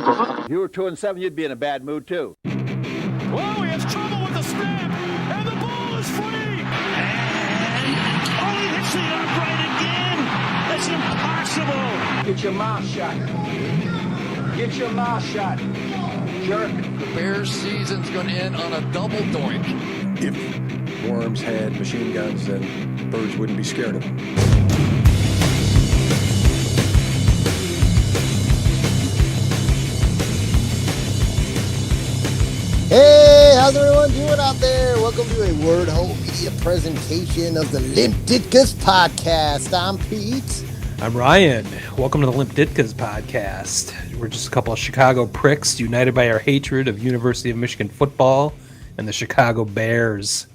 If you were 2-7, you'd be in a bad mood too. Whoa, he has trouble with the snap, and the ball is free. And he hits the upright again. That's impossible. Get your mouth shut. Get your mouth shut. Jerk. The Bears' season's going to end on a double doink. If worms had machine guns, then birds wouldn't be scared of them. Hey, how's everyone doing out there? Welcome to a Word Hole Media presentation of the Limp Ditkas podcast. I'm Pete. I'm Ryan. Welcome to the Limp Ditkas podcast. We're just a couple of Chicago pricks united by our hatred of University of Michigan football and the Chicago Bears.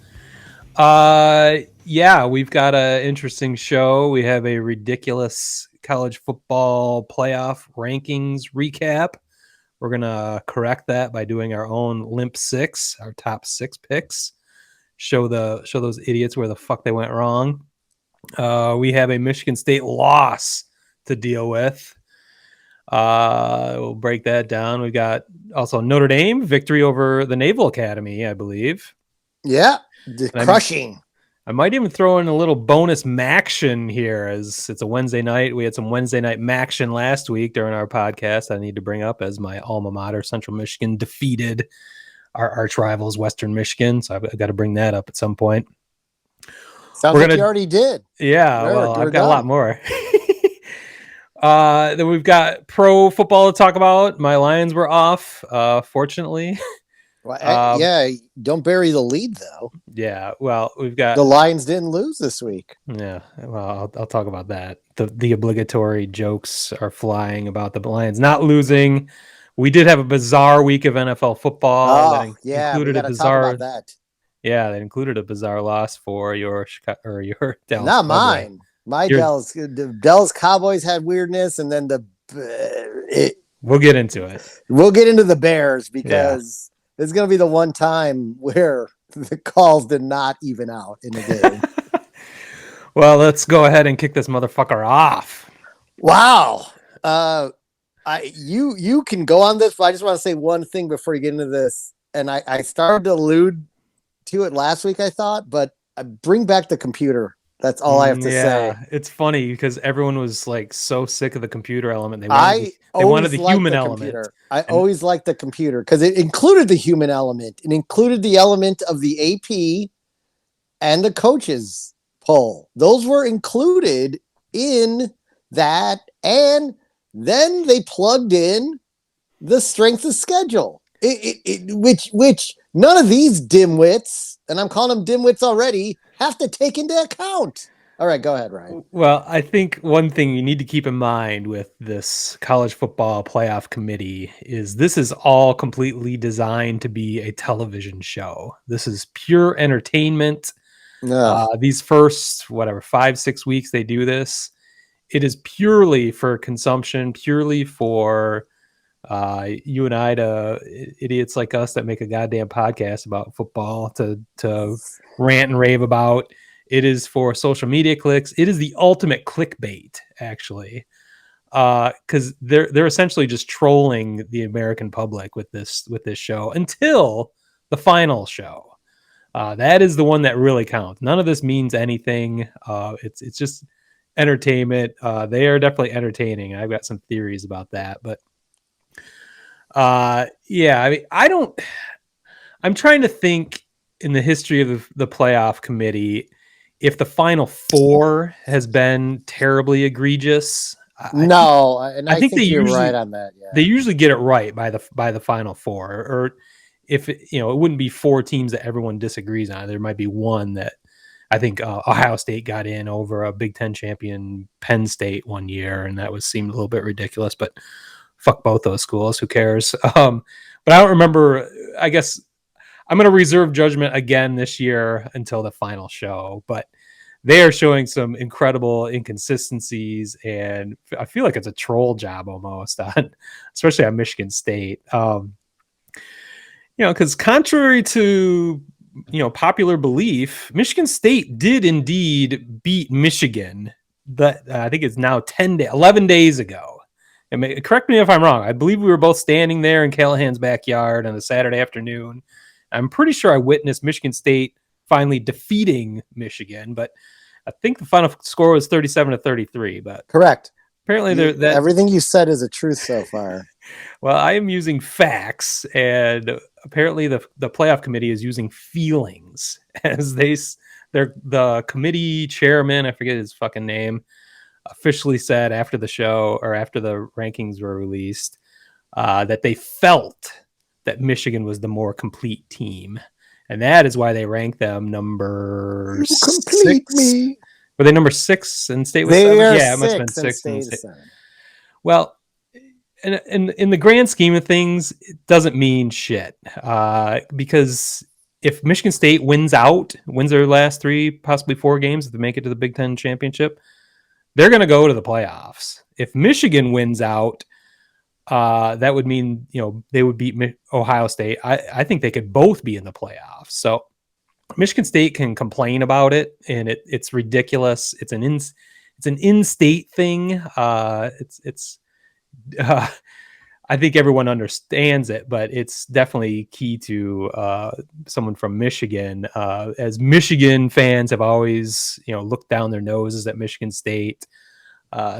Yeah, we've got an interesting show. We have a ridiculous college football playoff rankings recap. We're going to correct that by doing our own Limp Six, our top 6 picks. Show those idiots where the fuck they went wrong. We have a Michigan State loss to deal with. We'll break that down. We got also Notre Dame victory over the Naval Academy, I believe. Yeah, crushing. I might even throw in a little bonus MACtion here, as it's a Wednesday night. We had some Wednesday night MACtion last week during our podcast. I need to bring up as my alma mater, Central Michigan, defeated our arch rivals, Western Michigan. So I've got to bring that up at some point. Sounds like you already did. Yeah, well, I've got a lot more. Then we've got pro football to talk about. My Lions were off, fortunately. Well, yeah, don't bury the lead, though. Yeah, well, we've got... The Lions didn't lose this week. Yeah, well, I'll talk about that. The obligatory jokes are flying about the Lions not losing. We did have a bizarre week of NFL football. Oh, yeah, we got to talk about that. Yeah, that included a bizarre loss for your Dallas. Not mine. My Dallas Cowboys had weirdness, and then we'll get into it. We'll get into the Bears because it's going to be the one time where the calls did not even out in the game. Well, let's go ahead and kick this motherfucker off. Wow. You can go on this, but I just want to say one thing before you get into this. And I started to allude to it last week, I thought, but bring back the computer. That's all I have to say. It's funny because everyone was like so sick of the computer element. They wanted the human element. I always liked the computer because it included the human element. It included the element of the AP and the coaches poll. Those were included in that. And then they plugged in the strength of schedule, which none of these dimwits, and I'm calling them dimwits already, have to take into account. All right, go ahead, Ryan. Well, I think one thing you need to keep in mind with this college football playoff committee is this is all completely designed to be a television show. This is pure entertainment. These first, 5-6 weeks they do this, it is purely for consumption, purely for you and I, to idiots like us that make a goddamn podcast about football to rant and rave about. It is for social media clicks. It is the ultimate clickbait, actually, because they're essentially just trolling the American public with this show until the final show. That is the one that really counts. None of this means anything. It's just entertainment. They are definitely entertaining. I've got some theories about that, but. Yeah, I mean, I'm trying to think in the history of the playoff committee if the Final Four has been terribly egregious. I think you're right on that. Yeah. They usually get it right by the Final Four, or if it wouldn't be 4 teams that everyone disagrees on. There might be one that I think Ohio State got in over a Big Ten champion Penn State one year, and that seemed a little bit ridiculous, but. Fuck both those schools. Who cares? But I don't remember. I guess I'm going to reserve judgment again this year until the final show. But they are showing some incredible inconsistencies, and I feel like it's a troll job almost especially on Michigan State. Because contrary to popular belief, Michigan State did indeed beat Michigan. But I think it's now 11 days ago. And correct me if I'm wrong. I believe we were both standing there in Callahan's backyard on a Saturday afternoon. I'm pretty sure I witnessed Michigan State finally defeating Michigan, but I think the final score was 37-33. But Correct. apparently, everything you said is a truth so far. Well, I am using facts, and apparently the playoff committee is using feelings as the committee chairman, I forget his fucking name, officially said after the show or after the rankings were released that they felt that Michigan was the more complete team, and that is why they ranked them number complete 6. Me. Were they number 6 and State was 7? Yeah, it must have been 6 and State. Well, in the grand scheme of things, it doesn't mean shit because if Michigan State wins their last 3, possibly 4 games, if they make it to the Big Ten championship, they're going to go to the playoffs. If Michigan wins out, that would mean they would beat Ohio State. I think they could both be in the playoffs. So Michigan State can complain about it, and it's ridiculous. It's an in-state thing. I think everyone understands it, but it's definitely key to someone from Michigan. As Michigan fans have always, looked down their noses at Michigan State.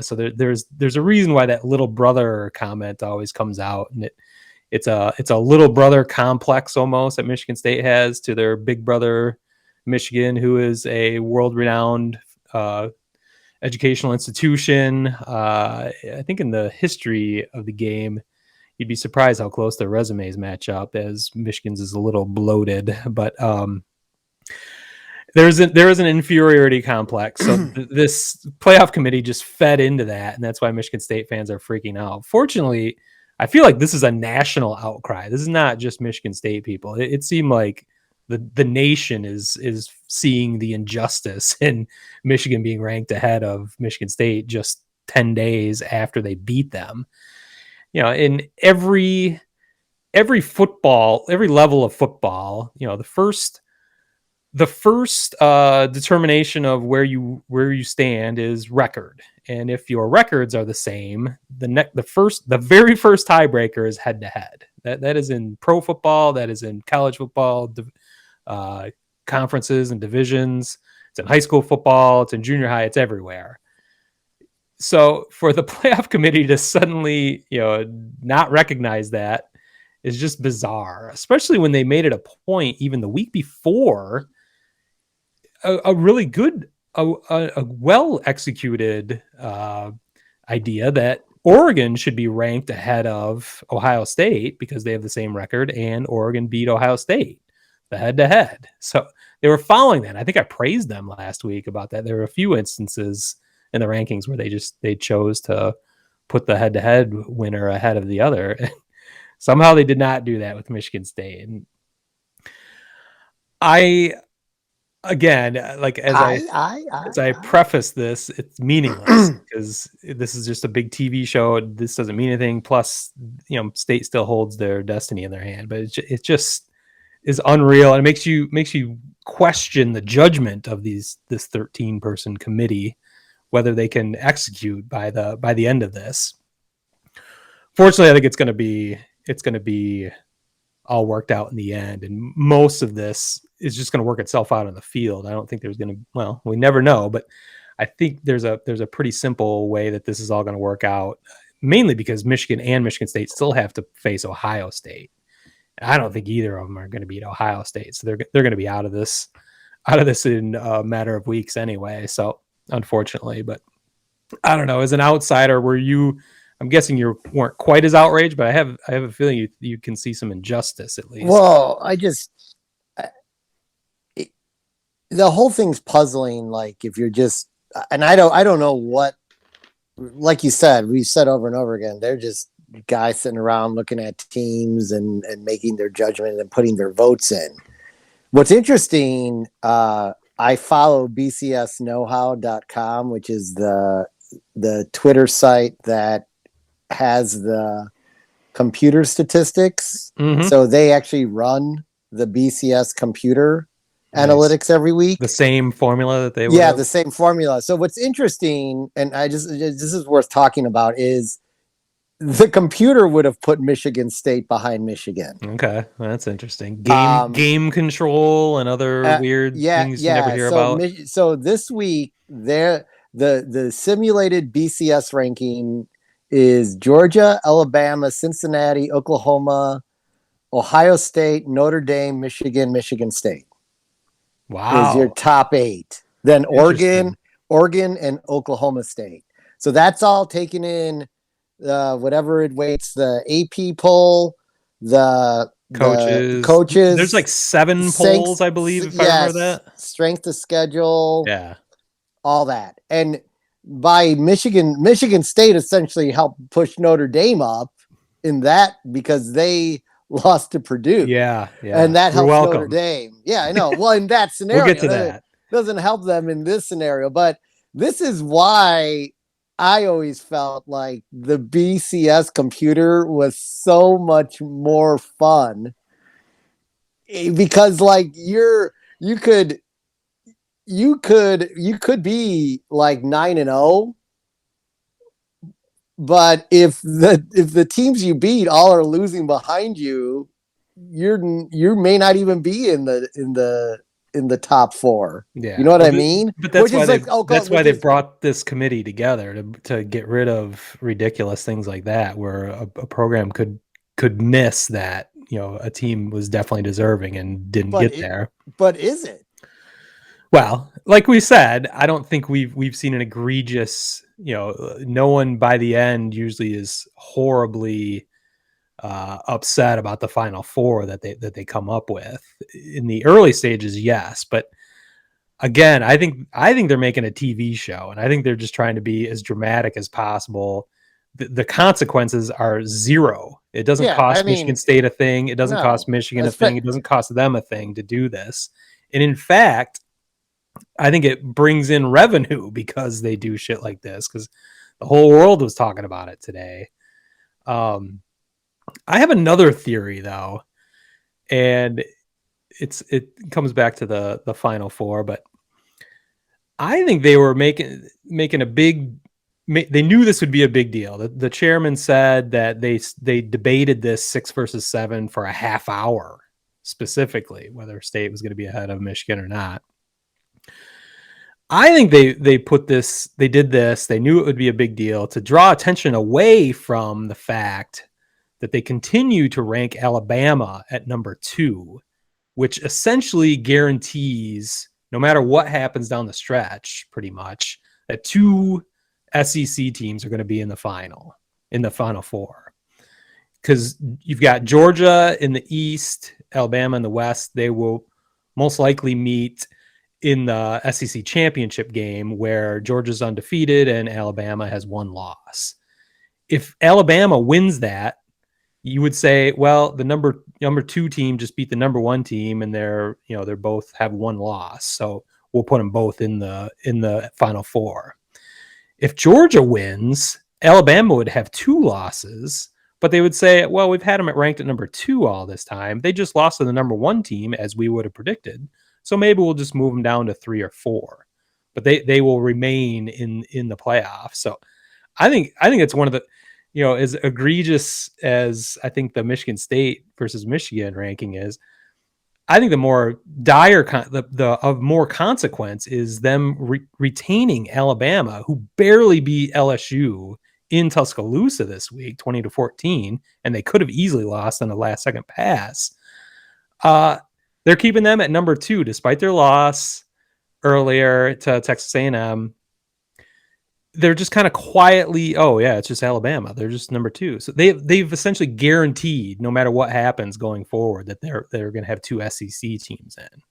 So there's a reason why that little brother comment always comes out, and it's a little brother complex almost that Michigan State has to their big brother Michigan, who is a world-renowned educational institution. I think in the history of the game, you'd be surprised how close their resumes match up, as Michigan's is a little bloated, but there is an inferiority complex. So this playoff committee just fed into that, and that's why Michigan State fans are freaking out. Fortunately, I feel like this is a national outcry. This is not just Michigan State people. It seemed like the nation is seeing the injustice in Michigan being ranked ahead of Michigan State just 10 days after they beat them. In every level of football, the first determination of where you stand is record. And if your records are the same, the very first tiebreaker is head to head. That is in pro football. That is in college football, conferences and divisions. It's in high school football. It's in junior high. It's everywhere. So for the playoff committee to suddenly, not recognize that is just bizarre, especially when they made it a point even the week before, a really good, a well-executed idea that Oregon should be ranked ahead of Ohio State because they have the same record, and Oregon beat Ohio State the head-to-head. So they were following that. I think I praised them last week about that. There were a few instances in the rankings where they chose to put the head-to-head winner ahead of the other. Somehow they did not do that with Michigan State. And again, like as I preface this, it's meaningless because this is just a big TV show. This doesn't mean anything. Plus, State still holds their destiny in their hand. But it just is unreal, and it makes you question the judgment of this 13-person committee, whether they can execute by the end of this. Fortunately, I think it's going to be all worked out in the end, and most of this is just going to work itself out on the field. I don't think there's going to, well, we never know, but I think there's a pretty simple way that this is all going to work out, mainly because Michigan and Michigan State still have to face Ohio State. I don't think either of them are going to beat Ohio State, so they're going to be out of this in a matter of weeks anyway. So unfortunately, but I don't know. As an outsider, I'm guessing you weren't quite as outraged, but I have a feeling you can see some injustice at least. Well, the whole thing's puzzling. Like if you're just, and I don't know what, like you said, we've said over and over again, they're just guys sitting around looking at teams and making their judgment and putting their votes in. What's interesting, I follow bcsknowhow.com, which is the Twitter site that has the computer statistics. Mm-hmm. So they actually run the BCS computer analytics every week. The same formula that they the same formula. So what's interesting, and this is worth talking about, is the computer would have put Michigan State behind Michigan. Okay, that's interesting. Game control and other weird things you never hear about. So this week, the simulated BCS ranking is Georgia, Alabama, Cincinnati, Oklahoma, Ohio State, Notre Dame, Michigan State. Wow, is your top 8. Then Oregon, and Oklahoma State. So that's all taken in. Whatever it weights, the AP poll, the coaches. There's like 7 polls, I believe, if I remember that. Strength of schedule. Yeah. All that. And by Michigan State essentially helped push Notre Dame up in that because they lost to Purdue. Yeah. And that helps Notre Dame. Yeah, I know. Well, in that scenario, we'll get to that. Doesn't help them in this scenario. But this is why I always felt like the BCS computer was so much more fun because like you could be like 9-0, but if the teams you beat all are losing behind you, you may not even be in the top 4. Yeah. You know what I mean? But that's why they brought this committee together to get rid of ridiculous things like that, where a program could miss that, a team was definitely deserving and didn't get there. But is it? Well, like we said, I don't think we've seen an egregious, no one by the end usually is horribly upset about the Final Four that they come up with. In the early stages, yes, but again, I think they're making a TV show, and I think they're just trying to be as dramatic as possible. The consequences are zero. It doesn't cost Michigan State a thing. It doesn't cost Michigan a thing. It doesn't cost them a thing to do this. And in fact, I think it brings in revenue because they do shit like this, because the whole world was talking about it today. I have another theory though, and it comes back to the Final Four, but I think they were making a big. They knew this would be a big deal. The chairman said that they debated this 6 versus 7 for a half hour, specifically whether State was going to be ahead of Michigan or not. I think they did this. They knew it would be a big deal to draw attention away from the fact that they continue to rank Alabama at number 2, which essentially guarantees, no matter what happens down the stretch, pretty much, that 2 SEC teams are going to be in the Final Four. Because you've got Georgia in the East, Alabama in the West. They will most likely meet in the SEC championship game, where Georgia's undefeated and Alabama has 1 loss. If Alabama wins that, you would say, well, the number 2 team just beat the number 1 team, and they're both have 1 loss. So we'll put them both in the Final Four. If Georgia wins, Alabama would have 2 losses, but they would say, well, we've had them ranked at number 2 all this time. They just lost to the number 1 team, as we would have predicted. So maybe we'll just move them down to 3 or 4, but they will remain in the playoffs. So I think it's one of the, as egregious as I think the Michigan State versus Michigan ranking is, I think the more dire, of more consequence is them retaining Alabama, who barely beat LSU in Tuscaloosa this week, 20-14, and they could have easily lost on a last-second pass. They're keeping them at number 2, despite their loss earlier to Texas A&M. They're just kind of quietly, oh yeah, it's just Alabama. They're just number 2. So they've essentially guaranteed, no matter what happens going forward, that they're going to have 2 SEC teams in,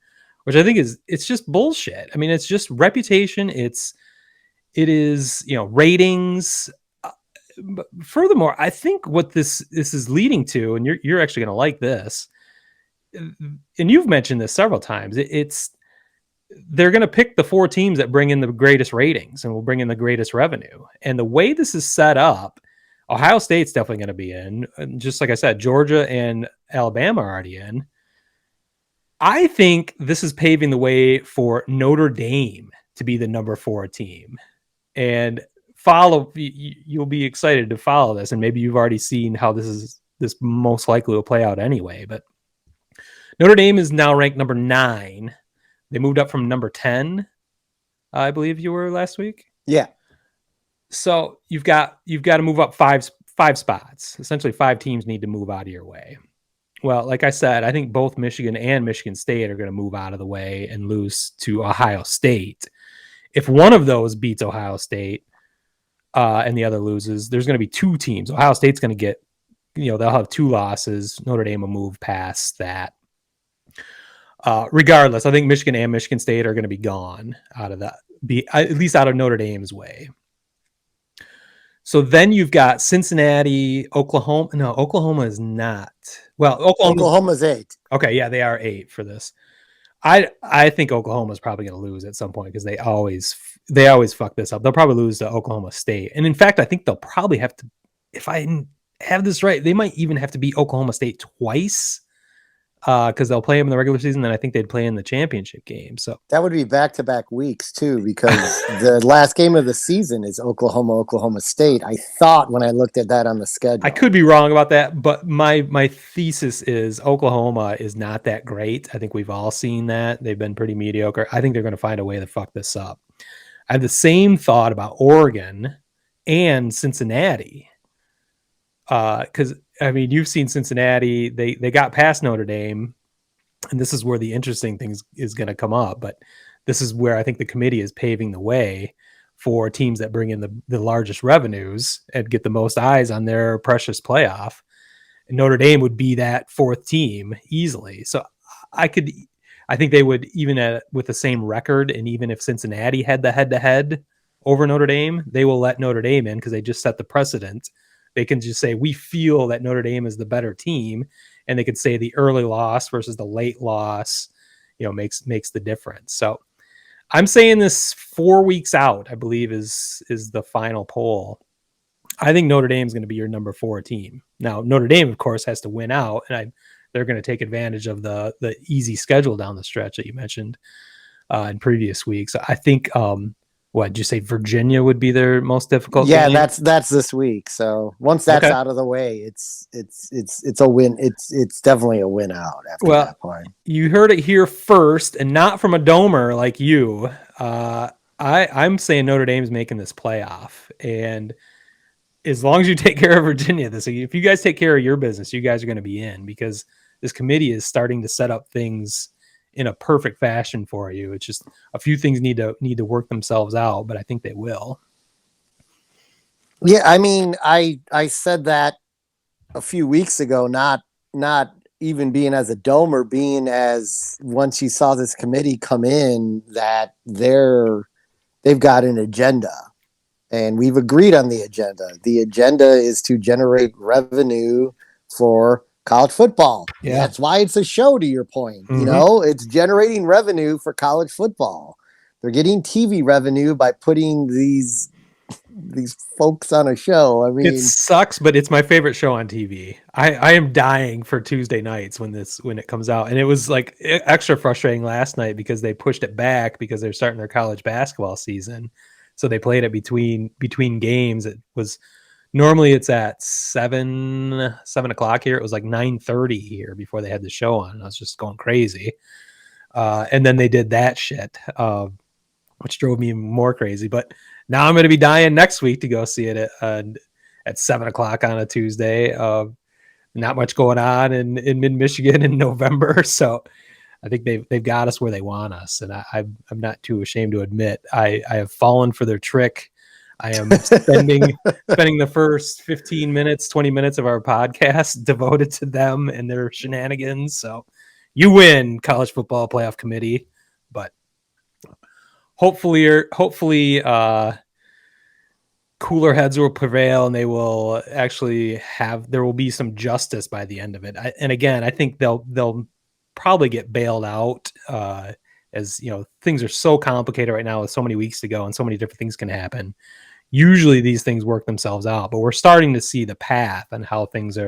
which I think it's just bullshit. I mean, it's just reputation. It is ratings. But furthermore, I think what this is leading to, and you're actually going to like this, and you've mentioned this several times. They're going to pick the 4 teams that bring in the greatest ratings and will bring in the greatest revenue. And the way this is set up, Ohio State's definitely going to be in. And just like I said, Georgia and Alabama are already in. I think this is paving the way for Notre Dame to be the number 4 team. And you'll be excited to follow this, and maybe you've already seen how this most likely will play out anyway. But Notre Dame is now ranked number 9. They moved up from number 10, I believe you were last week. Yeah. So you've got to move up five spots. Essentially, 5 teams need to move out of your way. Well, like I said, I think both Michigan and Michigan State are going to move out of the way and lose to Ohio State. If one of those beats Ohio State and the other loses, there's going to be 2 teams. Ohio State's going to get, they'll have 2 losses. Notre Dame will move past that. Regardless, I think Michigan and Michigan State are going to be gone out of that, at least out of Notre Dame's way. So then you've got Cincinnati, Oklahoma. No, Oklahoma is not. Well, Oklahoma's 8. Okay, yeah, they are 8 for this. I think Oklahoma's probably going to lose at some point because they always fuck this up. They'll probably lose to Oklahoma State. And in fact, I think they'll probably have to, if I have this right, they might even have to beat Oklahoma State twice because they'll play them in the regular season, and I think they'd play in the championship game. So that would be back-to-back weeks too, because the last game of the season is Oklahoma State. I thought when I looked at that on the schedule. I could be wrong about that, but my thesis is Oklahoma is not that great. I think we've all seen that. They've been pretty mediocre. I think they're going to find a way to fuck this up. I have the same thought about Oregon and Cincinnati. Because you've seen Cincinnati, they got past Notre Dame, and this is where the interesting thing is going to come up. But this is where I think the committee is paving the way for teams that bring in the largest revenues and get the most eyes on their precious playoff. And Notre Dame would be that 4th team easily. So I think they would, even with the same record, and even if Cincinnati had the head-to-head over Notre Dame, they will let Notre Dame in because they just set the precedent. They can just say, we feel that Notre Dame is the better team. And they could say the early loss versus the late loss, makes the difference. So I'm saying this 4 weeks out, I believe is the final poll. I think Notre Dame is going to be your number 4 team. Now, Notre Dame, of course, has to win out, and they're going to take advantage of the easy schedule down the stretch that you mentioned in previous weeks. I think, what did you say? Virginia would be their most difficult game? that's this week. So once that's out of the way, it's a win. It's definitely a win out after that point. You heard it here first, and not from a domer like you. I'm saying Notre Dame's making this playoff, and as long as you take care of Virginia, if you guys take care of your business, you guys are going to be in, because this committee is starting to set up things in a perfect fashion for you. It's just a few things need to work themselves out, but I think they will. Yeah, I said that a few weeks ago, not even being as a domer, being as once you saw this committee come in, that they've got an agenda, and we've agreed on the agenda. The agenda is to generate revenue for college football. Yeah. That's why it's a show, to your point. Mm-hmm. It's generating revenue for college football. They're getting TV revenue by putting these folks on a show. It sucks, but it's my favorite show on TV. I am dying for Tuesday nights when it comes out. And it was like extra frustrating last night because they pushed it back because they're starting their college basketball season. So they played it between games. It was normally it's at 7 o'clock here. It was like 9:30 here before they had the show on. And I was just going crazy. And then they did that shit, which drove me even more crazy. But now I'm going to be dying next week to go see it at 7 o'clock on a Tuesday. Not much going on in mid-Michigan in November. So I think they've got us where they want us. And I'm not too ashamed to admit I have fallen for their trick. I am spending the first 15 minutes, 20 minutes of our podcast devoted to them and their shenanigans. So you win, College Football Playoff Committee, but hopefully cooler heads will prevail, and they will actually there will be some justice by the end of it. And again, I think they'll probably get bailed out, as things are so complicated right now with so many weeks to go and so many different things can happen. Usually these things work themselves out, but we're starting to see the path and how things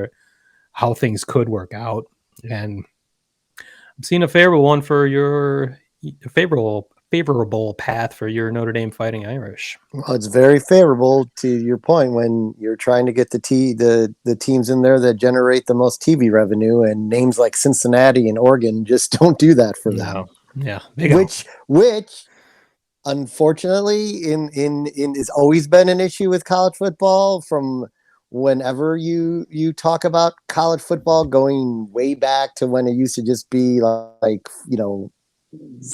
could work out. And I'm seeing a favorable one for your favorable favorable path for your Notre Dame Fighting Irish. Well, it's very favorable to your point when you're trying to get the teams in there that generate the most TV revenue, and names like Cincinnati and Oregon just don't do that for them. Yeah, which unfortunately in has always been an issue with college football from whenever you talk about college football going way back to when it used to just be like,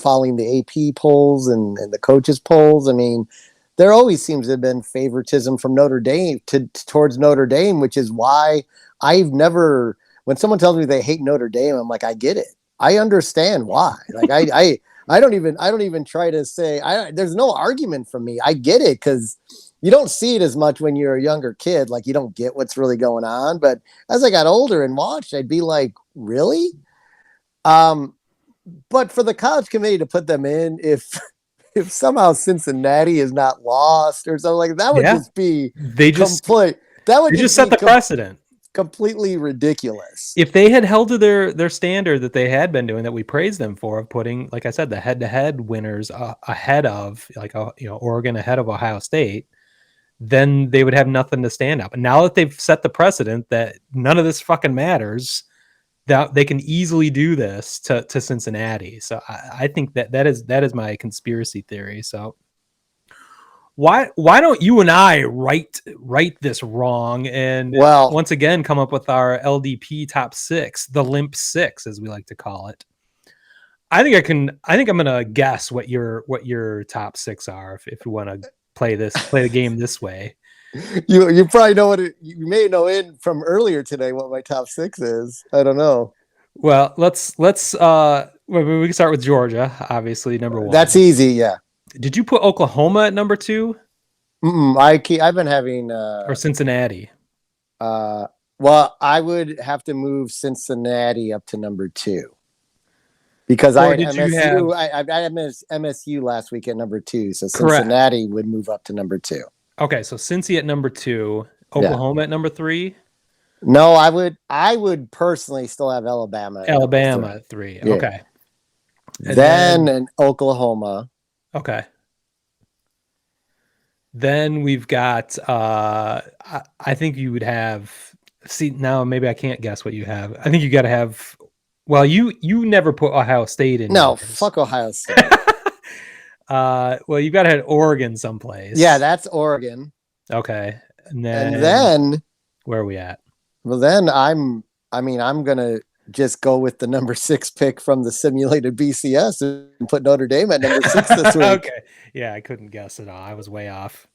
following the AP polls and the coaches polls. I mean, there always seems to have been favoritism from Notre Dame towards Notre Dame, which is why I've never, when someone tells me they hate Notre Dame, I'm like, I get it. I understand why. Like I don't even try to say, there's no argument from me. I get it, because you don't see it as much when you're a younger kid. Like, you don't get what's really going on. But as I got older and watched, I'd be like, really? But for the college committee to put them in, if somehow Cincinnati is not lost or something like that, would just be set the precedent. Completely ridiculous. If they had held to their standard that they had been doing, that we praised them for, of putting, like I said, the head-to-head winners ahead of, Oregon ahead of Ohio State, then they would have nothing to stand up. And now that they've set the precedent that none of this fucking matters, that they can easily do this to Cincinnati. So I think that is my conspiracy theory. So why don't you and I right this wrong and once again come up with our LDP top 6, the limp 6 as we like to call it. I think I'm gonna guess what your top 6 are if you want to play the game this way. You probably know you may know from earlier today what my top 6 is. I don't know. Well, let's we can start with Georgia, obviously number 1. That's easy, yeah. Did you put Oklahoma at number 2? I've been having or Cincinnati. Well, I would have to move Cincinnati up to number 2. Because I had MSU last week at number 2, so Cincinnati would move up to number 2. Okay, so Cincy at number 2, Oklahoma at number 3. No, I would personally still have Alabama. At 3. Yeah. Okay. And then Oklahoma. Okay. Then we've got I think you would have, now maybe I can't guess what you have. I think you got to have, well, you never put Ohio State in. No, fuck Ohio State. Well, you got to have Oregon someplace. Yeah, that's Oregon. Okay. And then where are we at? Well, then I'm going to just go with the number 6 pick from the simulated BCS and put Notre Dame at number 6 this week. Okay. Yeah, I couldn't guess at all. I was way off.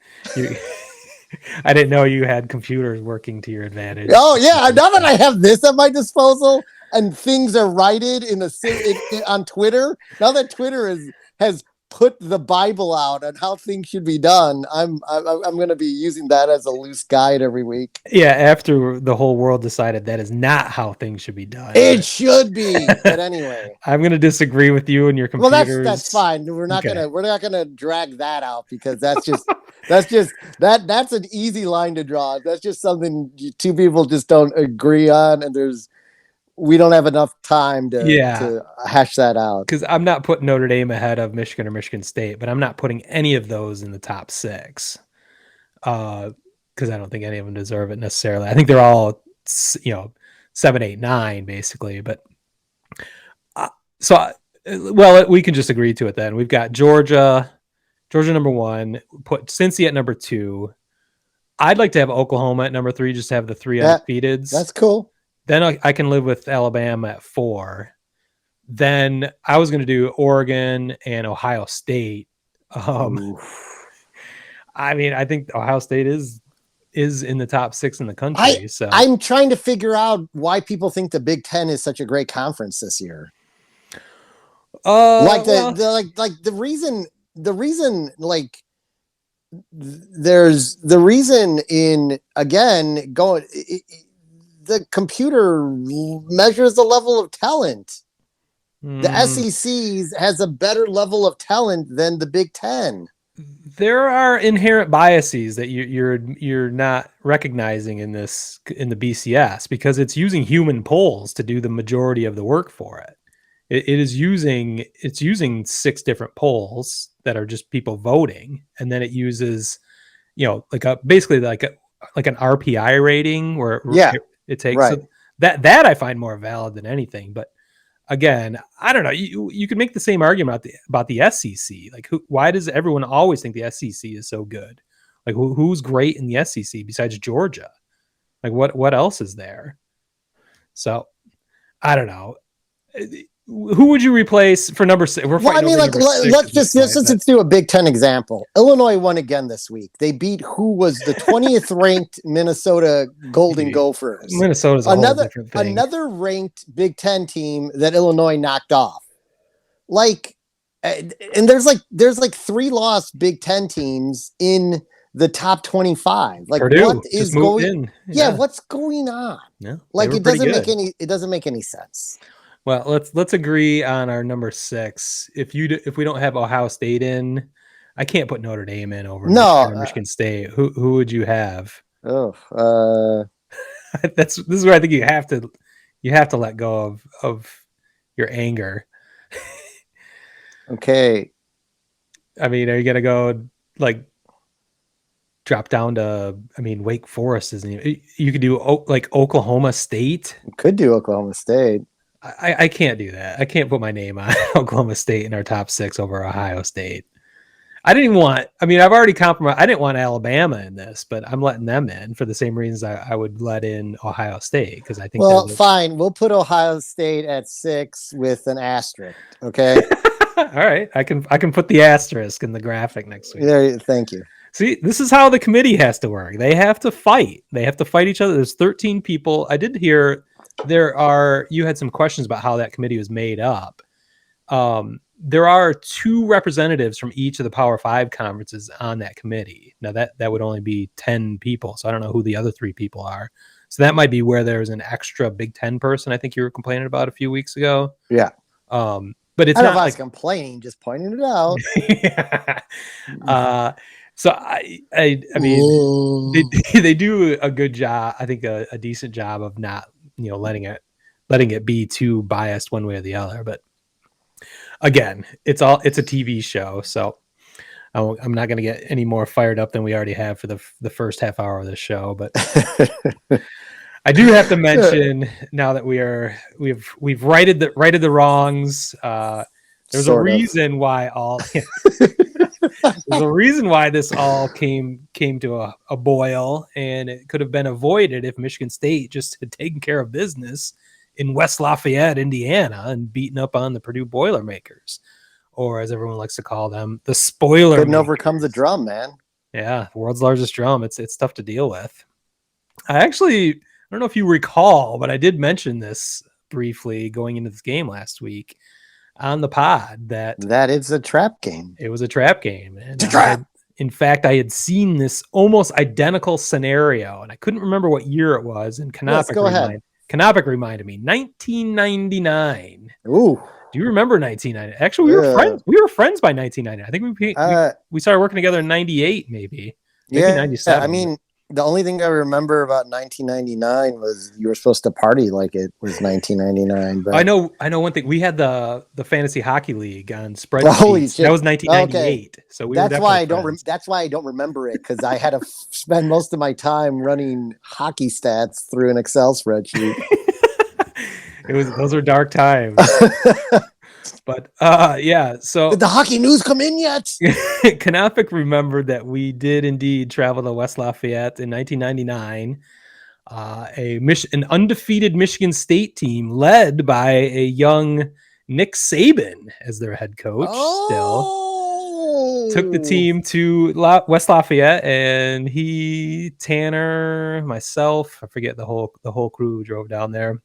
I didn't know you had computers working to your advantage. Oh, yeah. Now that I have this at my disposal and things are righted on Twitter, now that Twitter has put the Bible out on how things should be done, I'm going to be using that as a loose guide every week. Yeah, after the whole world decided that is not how things should be done. It should be, but anyway. I'm going to disagree with you and your computers. Well, that's fine. We're not going to drag that out, because that's an easy line to draw. That's just something two people just don't agree on, and we don't have enough time to hash that out. Because I'm not putting Notre Dame ahead of Michigan or Michigan State, but I'm not putting any of those in the top 6. Because I don't think any of them deserve it necessarily. I think they're all, 7, 8, 9, basically. But we can just agree to it then. We've got Georgia number 1, put Cincy at number 2. I'd like to have Oklahoma at number 3, just to have the 3 undefeateds. That's cool. Then I can live with Alabama at 4. Then I was going to do Oregon and Ohio State. I think Ohio State is in the top 6 in the country. So I'm trying to figure out why people think the Big Ten is such a great conference this year. The reason in, again, going. The computer measures the level of talent. The SEC has a better level of talent than the Big Ten. There are inherent biases that you're not recognizing in the BCS, because it's using human polls to do the majority of the work for it. It is using 6 different polls that are just people voting, and then it uses, basically like an RPI rating where it takes right. so that I find more valid than anything. But again, I don't know. You could make the same argument about the SEC. Like, why does everyone always think the SEC is so good? Like, who's great in the SEC besides Georgia? Like, what else is there? So, I don't know. Who would you replace for number 6? Well, I mean, like, let's do a Big Ten example. Illinois won again this week. They beat who was the 20th ranked Minnesota Golden Gophers. Minnesota's another ranked Big Ten team that Illinois knocked off. Like, and there's 3 lost Big Ten teams in the top 25. Like, Purdue what is going? Yeah, what's going on? Yeah, like, it doesn't make any sense. Well, let's agree on our number 6. If we don't have Ohio State in, I can't put Notre Dame in over Michigan State. Who would you have? This is where I think you have to let go of your anger. Okay. I mean, are you gonna go like drop down to? I mean, Wake Forest isn't even. You could do like Oklahoma State. You could do Oklahoma State. I can't do that. I can't put my name on Oklahoma State in our top 6 over Ohio State. I've already compromised. I didn't want Alabama in this, but I'm letting them in for the same reasons I would let in Ohio State, because I think. Well, fine. We'll put Ohio State at 6 with an asterisk. Okay. All right. I can put the asterisk in the graphic next week. There. Thank you. See, this is how the committee has to work. They have to fight. They have to fight each other. There's 13 people. I did hear you had some questions about how that committee was made up. There are 2 representatives from each of the Power 5 conferences on that committee. Now that would only be 10 people. So I don't know who the other 3 people are. So that might be where there's an extra Big Ten person I think you were complaining about a few weeks ago. Yeah. But it's I don't not know if I was complaining, just pointing it out. Yeah. So I mean, they do a good job. I think a decent job of not, letting it be too biased one way or the other. But again, it's a TV show, so I'm not going to get any more fired up than we already have for the first half hour of the show. But I do have to mention, now that we've righted the wrongs. There's a reason why there's a reason why this all came to a boil, and it could have been avoided if Michigan State just had taken care of business in West Lafayette, Indiana, and beaten up on the Purdue Boilermakers, or as everyone likes to call them, the Spoilermakers. Couldn't overcome the drum, man. Yeah, the world's largest drum. It's tough to deal with. I don't know if you recall, but I did mention this briefly going into this game last week on the pod that it's a trap game. It was a trap game. And it's a trap. In fact, I had seen this almost identical scenario, and I couldn't remember what year it was. And Canopic reminded me, 1999. Ooh. Do you remember 1990? Actually, we were friends. We were friends by 1990. I think we started working together in 98, maybe 97. I mean, the only thing I remember about 1999 was you were supposed to party like it was 1999. But I know one thing. We had the fantasy hockey league on spreadsheets. Holy shit. That was 1998. Okay. So that's why I don't. That's why I don't remember it, because I had to spend most of my time running hockey stats through an Excel spreadsheet. Those were dark times. But yeah, so did the hockey news come in yet? Canopic remembered that we did indeed travel to West Lafayette in 1999. An undefeated Michigan State team led by a young Nick Saban as their head coach. Still took the team to West Lafayette, and Tanner, myself, I forget the whole crew drove down there.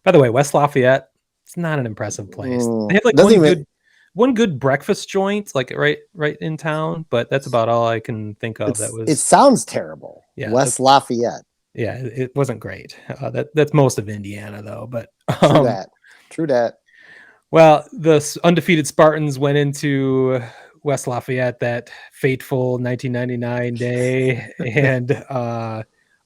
By the way, West Lafayette, it's not an impressive place. They have like one good breakfast joint, like right in town, but that's about all I can think of. It sounds terrible. Yeah, West Lafayette. Yeah, it wasn't great. That's most of Indiana, though. But True that. Well, the undefeated Spartans went into West Lafayette that fateful 1999 day, and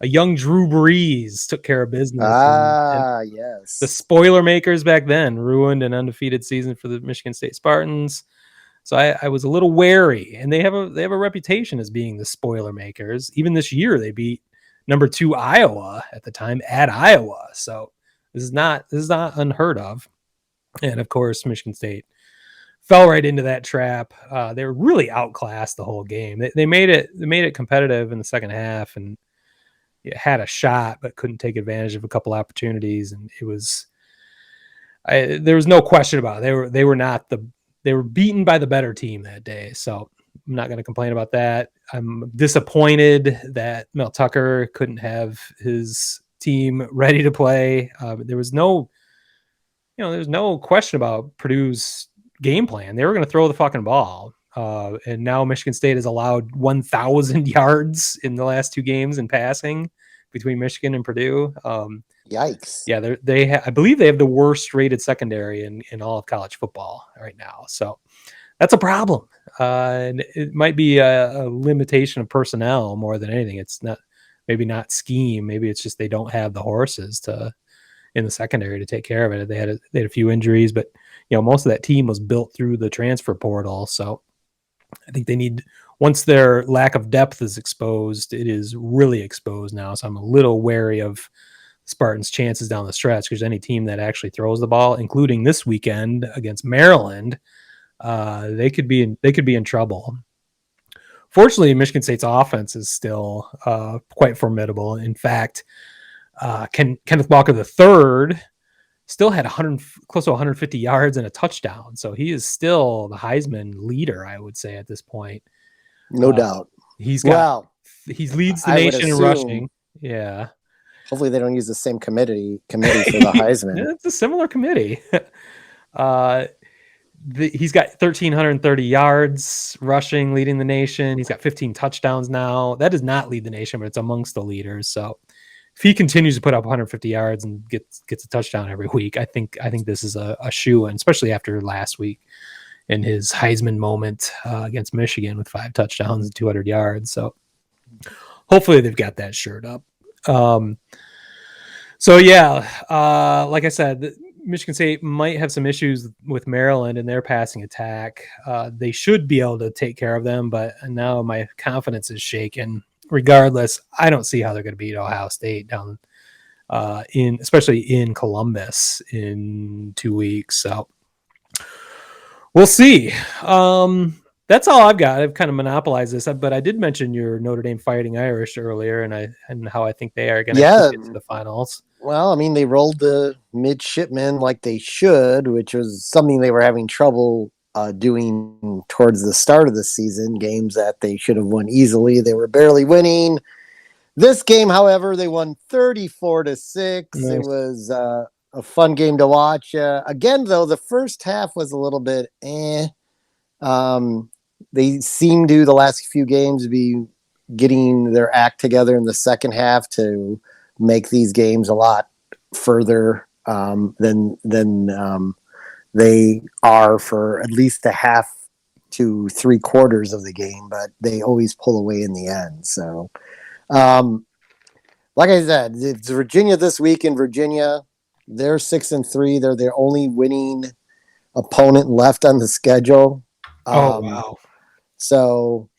a young Drew Brees took care of business. And Yes. the SpoilerMakers back then ruined an undefeated season for the Michigan State Spartans. So I was a little wary, and they have a reputation as being the SpoilerMakers. Even this year, they beat number 2 Iowa at the time at Iowa. So this is not unheard of. And of course, Michigan State fell right into that trap. They were really outclassed the whole game. They made it competitive in the second half, and it had a shot, but couldn't take advantage of a couple opportunities. And there was no question about it. They were beaten by the better team that day. So I'm not going to complain about that. I'm disappointed that Mel Tucker couldn't have his team ready to play. There's no question about Purdue's game plan. They were going to throw the fucking ball. And now Michigan State has allowed 1,000 yards in the last 2 games in passing between Michigan and Purdue. Yikes. Yeah, I believe they have the worst rated secondary in all of college football right now. So that's a problem. And it might be a limitation of personnel more than anything. It's maybe not scheme. Maybe it's just they don't have the horses in the secondary to take care of it. They had a few injuries, but most of that team was built through the transfer portal. So I think they need, once their lack of depth is exposed, it is really exposed now. So I'm a little wary of Spartans' chances down the stretch, because any team that actually throws the ball, including this weekend against Maryland, they could be in trouble. Fortunately, Michigan State's offense is still quite formidable. In fact, Kenneth Walker III still had close to 150 yards and a touchdown. So he is still the Heisman leader, I would say, at this point. No doubt. He leads the nation in rushing. Yeah. Hopefully they don't use the same committee for the Heisman. It's a similar committee. He's got 1,330 yards rushing, leading the nation. He's got 15 touchdowns now. That does not lead the nation, but it's amongst the leaders. So if he continues to put up 150 yards and gets a touchdown every week, I think this is a shoo-in, especially after last week in his Heisman moment against Michigan with 5 touchdowns and 200 yards. So hopefully they've got that shirt up. Like I said, Michigan State might have some issues with Maryland and their passing attack. They should be able to take care of them, but now my confidence is shaken. Regardless, I don't see how they're going to beat Ohio State down especially in Columbus in 2 weeks. So we'll see. That's all I've got. I've kind of monopolized this, but I did mention your Notre Dame Fighting Irish earlier, and how I think they are going to get to the finals. Well, I mean, they rolled the midshipmen like they should, which was something they were having trouble doing towards the start of the season. Games that they should have won easily, they were barely winning. This game, however, they won 34-6. Nice. It was a fun game to watch. Again, though, the first half was a little bit they seem to, the last few games, be getting their act together in the second half to make these games a lot further than they are for at least a half to 3/4 of the game, but they always pull away in the end. So, like I said, it's Virginia this week in Virginia. They're 6-3. They're their only winning opponent left on the schedule. Wow. So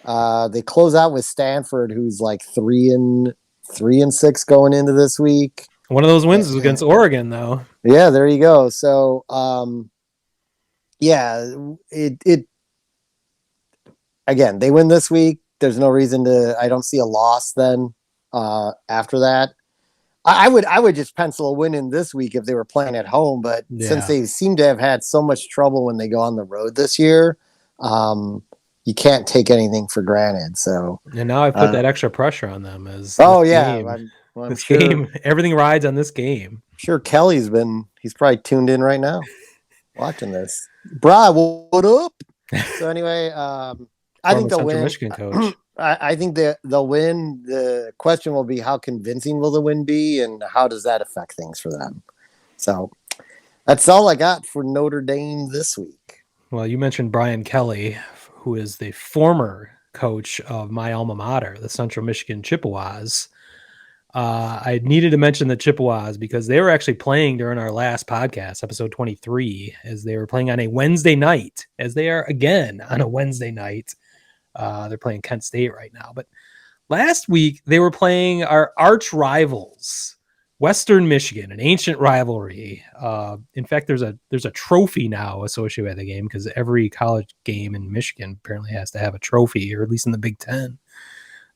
they close out with Stanford, who's like 3-6 going into this week. One of those wins is against Oregon, though. Yeah, there you go. So it again, they win this week. There's no reason I don't see a loss then after that. I would just pencil a win in this week if they were playing at home, but since they seem to have had so much trouble when they go on the road this year, you can't take anything for granted. So, and now I put that extra pressure on them as I'm sure, game, everything rides on this game. I'm sure Kelly's he's probably tuned in right now watching this. Bri, what up? So anyway, I think they'll win. Michigan coach. I think they'll win. The question will be, how convincing will the win be, and how does that affect things for them? So that's all I got for Notre Dame this week. Well, you mentioned Brian Kelly, who is the former coach of my alma mater, the Central Michigan Chippewas. I needed to mention the Chippewas because they were actually playing during our last podcast, episode 23, as they were playing on a Wednesday night, as they are again on a Wednesday night. They're playing Kent State right now. But last week, they were playing our arch rivals, Western Michigan, an ancient rivalry. In fact, there's a trophy now associated with the game because every college game in Michigan apparently has to have a trophy, or at least in the Big Ten.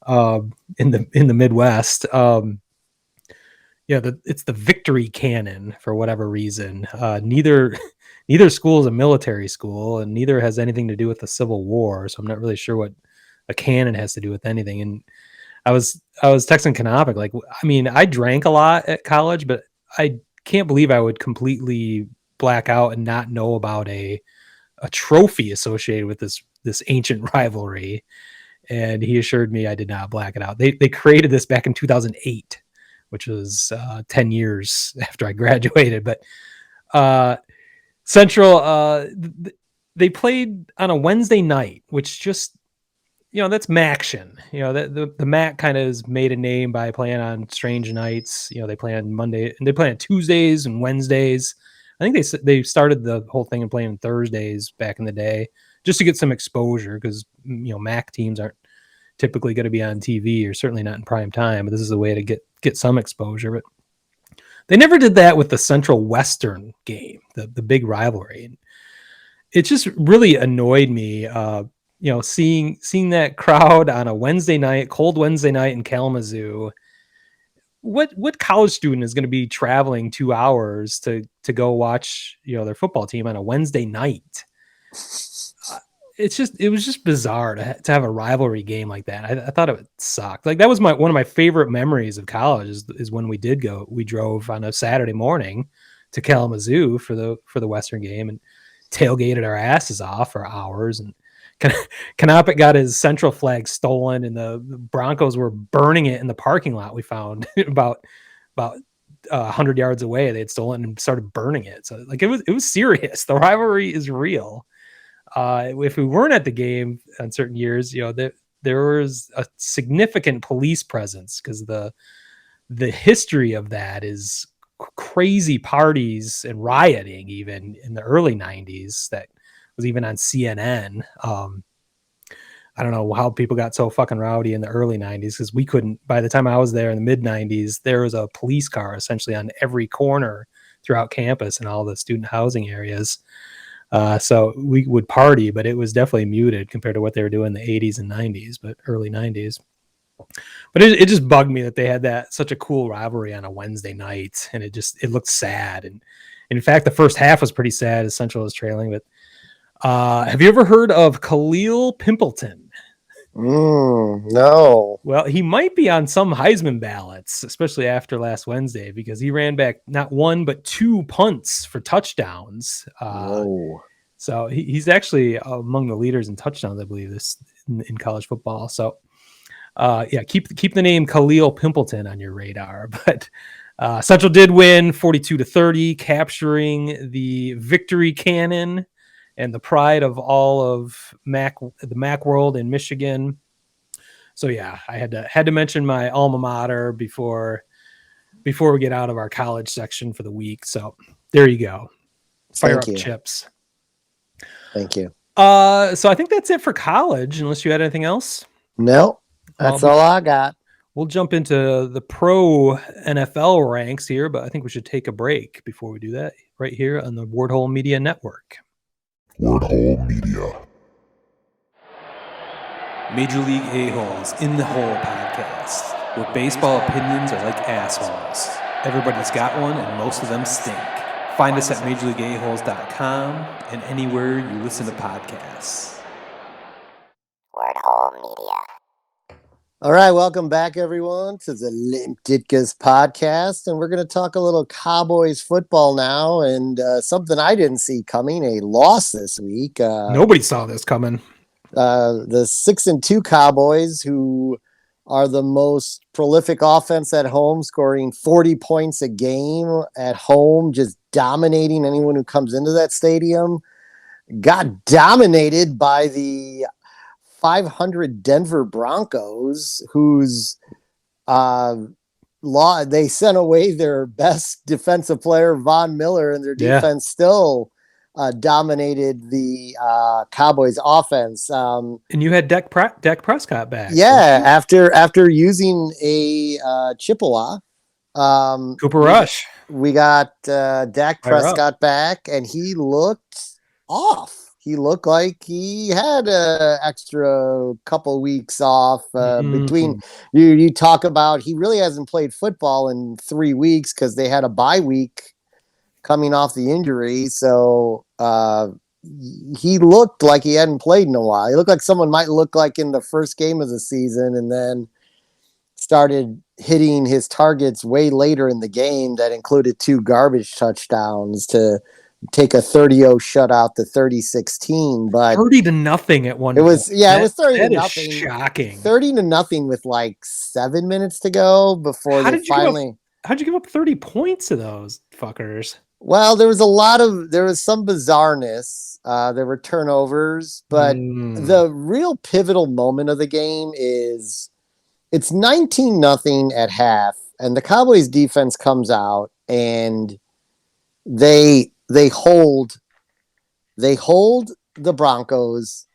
In the Midwest. It's the victory cannon for whatever reason. Neither school is a military school, and neither has anything to do with the Civil War. So I'm not really sure what a cannon has to do with anything. And I was texting Canopic, like, I mean, I drank a lot at college, but I can't believe I would completely black out and not know about a trophy associated with this ancient rivalry. And he assured me I did not black it out. They created this back in 2008, which was 10 years after I graduated. But Central, they played on a Wednesday night, which just, that's MACtion. The MAC kind of has made a name by playing on strange nights. They play on Monday, and they play on Tuesdays and Wednesdays. I think they started the whole thing and playing Thursdays back in the day, just to get some exposure, because MAC teams aren't typically going to be on TV, or certainly not in prime time. But this is a way to get some exposure. But they never did that with the Central Western game, the big rivalry. And it just really annoyed me, seeing that crowd on a Wednesday night, cold Wednesday night in Kalamazoo. What college student is going to be traveling 2 hours to go watch their football team on a Wednesday night? It was just bizarre to have a rivalry game like that. I thought it would suck. Like, that was one of my favorite memories of college is when we drove on a Saturday morning to Kalamazoo for the Western game and tailgated our asses off for hours. And Canopic got his Central flag stolen, and the Broncos were burning it in the parking lot. We found about 100 yards away. They had stolen and started burning it. So like, it was serious. The rivalry is real. If we weren't at the game on certain years, there was a significant police presence, because the history of that is crazy parties and rioting, even in the early 90s. That was even on CNN. I don't know how people got so fucking rowdy in the early 90s, because we couldn't. By the time I was there in the mid 90s, there was a police car essentially on every corner throughout campus and all the student housing areas. So we would party, but it was definitely muted compared to what they were doing in the 80s and 90s, but early 90s. But it just bugged me that they had such a cool rivalry on a Wednesday night, and it looked sad. And in fact, the first half was pretty sad as Central was trailing. But have you ever heard of Khalil Pimpleton? No. Well, he might be on some Heisman ballots, especially after last Wednesday, because he ran back not one but 2 punts for touchdowns. So he's actually among the leaders in touchdowns, I believe, this in college football. So keep the name Khalil Pimpleton on your radar. But Central did win 42-30, capturing the victory cannon and the pride of all of the MAC world in Michigan. So yeah, I had to mention my alma mater before we get out of our college section for the week. So there you go. Fire up Chips. Thank you. So I think that's it for college, unless you had anything else. No, that's all I got. We'll jump into the pro NFL ranks here, but I think we should take a break before we do that, right here on the Wordhole Media Network. Wordhole Media. Major League A-Holes in the Hole podcast, where baseball opinions are like assholes. Everybody's got one, and most of them stink. Find us at MajorLeagueAholes.com and anywhere you listen to podcasts. Wordhole Media. All right, welcome back, everyone, to the Limp Ditka's podcast, and we're going to talk a little Cowboys football now, and something I didn't see coming, a loss this week. Nobody saw this coming. The 6-2 Cowboys, who are the most prolific offense at home, scoring 40 points a game at home, just dominating anyone who comes into that stadium, got dominated by the 500 Denver Broncos, whose they sent away their best defensive player, Von Miller, and their defense still dominated the Cowboys offense. And you had Dak Prescott back. Yeah, after using a Chippewa. Cooper Rush. We got Dak Prescott back, and he looked off. He looked like he had an extra couple weeks off between. You talk about he really hasn't played football in 3 weeks because they had a bye week coming off the injury. So he looked like he hadn't played in a while. He looked like someone might look like in the first game of the season, and then started hitting his targets way later in the game that included 2 garbage touchdowns to take a 30-0 shutout to 30-16. But 30-0 at one it was point. It was 30-0. Shocking. 30-0 with like 7 minutes to go before how'd you give up 30 points to those fuckers? Well, there was some bizarreness. There were turnovers, but the real pivotal moment of the game is it's 19-0 at half, and the Cowboys defense comes out and they hold the Broncos,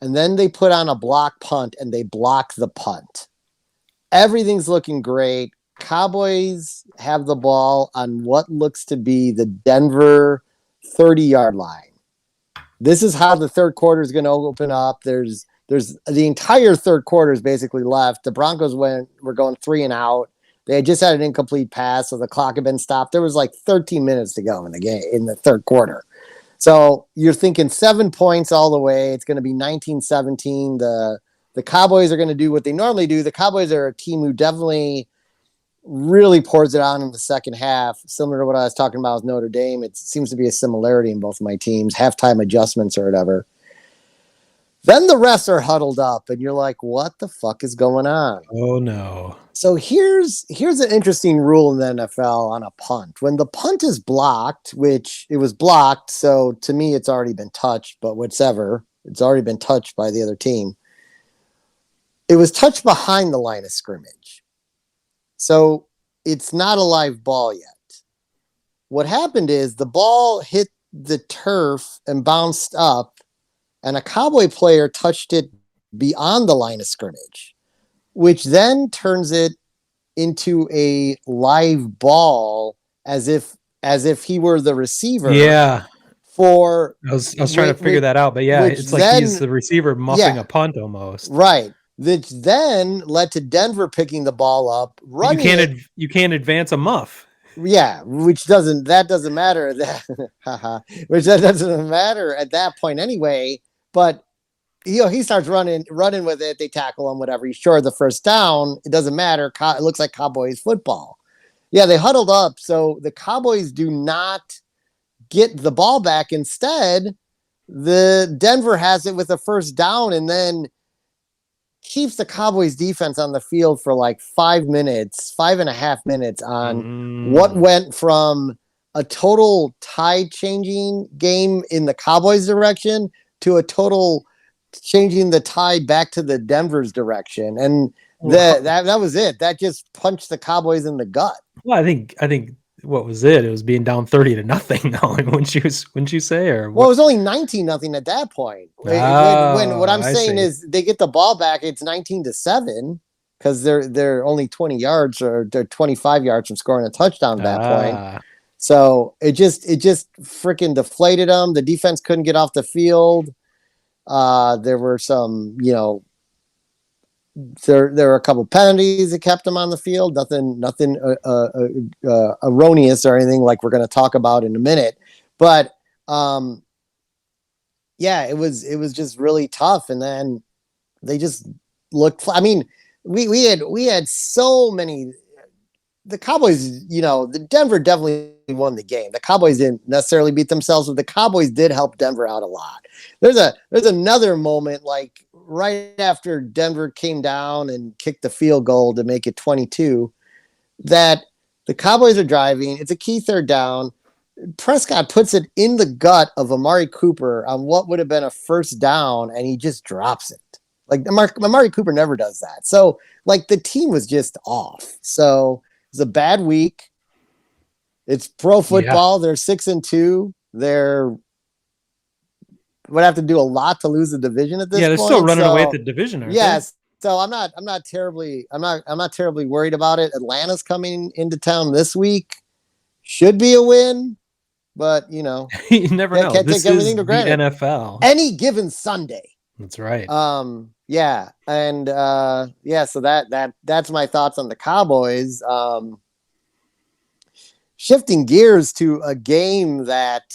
and then they put on a block punt and they block the punt. Everything's looking great. Cowboys have the ball on what looks to be the Denver 30-yard line. This is how the third quarter is going to open up. There's the entire third quarter is basically left. The Broncos were going 3 and out. They had just had an incomplete pass, so the clock had been stopped. There was like 13 minutes to go in the game in the third quarter. So you're thinking 7 points all the way. It's going to be 19-17. The Cowboys are going to do what they normally do. The Cowboys are a team who definitely really pours it on in the second half, similar to what I was talking about with Notre Dame. It seems to be a similarity in both of my teams, halftime adjustments or whatever. Then the refs are huddled up, and you're like, what the fuck is going on? Oh, no. So here's an interesting rule in the NFL on a punt. When the punt is blocked, which it was blocked, so to me it's already been touched, but whatever, it's already been touched by the other team. It was touched behind the line of scrimmage. So it's not a live ball yet. What happened is the ball hit the turf and bounced up, and a Cowboy player touched it beyond the line of scrimmage, which then turns it into a live ball as if he were the receiver. Yeah. I was trying to figure that out, but yeah, it's like he's the receiver muffing a punt almost. Right. Which then led to Denver picking the ball up, running. You can't advance a muff. Yeah, which doesn't matter. Which doesn't matter at that point anyway. But he starts running with it. They tackle him, whatever. He's short of the first down. It doesn't matter. It looks like Cowboys football. Yeah, they huddled up. So the Cowboys do not get the ball back. Instead, the Denver has it with a first down, and then keeps the Cowboys defense on the field for like 5.5 minutes on what went from a total tide changing game in the Cowboys direction to a total changing the tide back to the Denver's direction. And that was it. That just punched the Cowboys in the gut. Well, I think what was it? It was being down 30-0 though. Wouldn't you say? Or well, it was only 19-0 at that point. When what I'm saying is they get the ball back, it's 19-7 because they're only 20 yards or they're 25 yards from scoring a touchdown at that point. So it just freaking deflated them. The defense couldn't get off the field. There were some, there were a couple penalties that kept them on the field. Nothing erroneous or anything like we're going to talk about in a minute. But yeah, it was just really tough. And then they just looked. I mean, we had so many. The Cowboys, the Denver definitely won the game. The Cowboys didn't necessarily beat themselves, but the Cowboys did help Denver out a lot. There's another moment like right after Denver came down and kicked the field goal to make it 22 that the Cowboys are driving. It's a key third down. Prescott puts it in the gut of Amari Cooper on what would have been a first down, and he just drops it. Like Amari Cooper never does that. So like the team was just off. So It's a bad week. It's pro football. They're 6-2. They're would have to do a lot to lose the division at this point. Yeah, they're still running away at the division, aren't yes. So I'm not terribly worried about it. Atlanta's coming into town this week. Should be a win, but you never know. Can't this take everything is for granted. The NFL. Any given Sunday. That's right. Yeah, and so that's my thoughts on the Cowboys. Shifting gears to a game that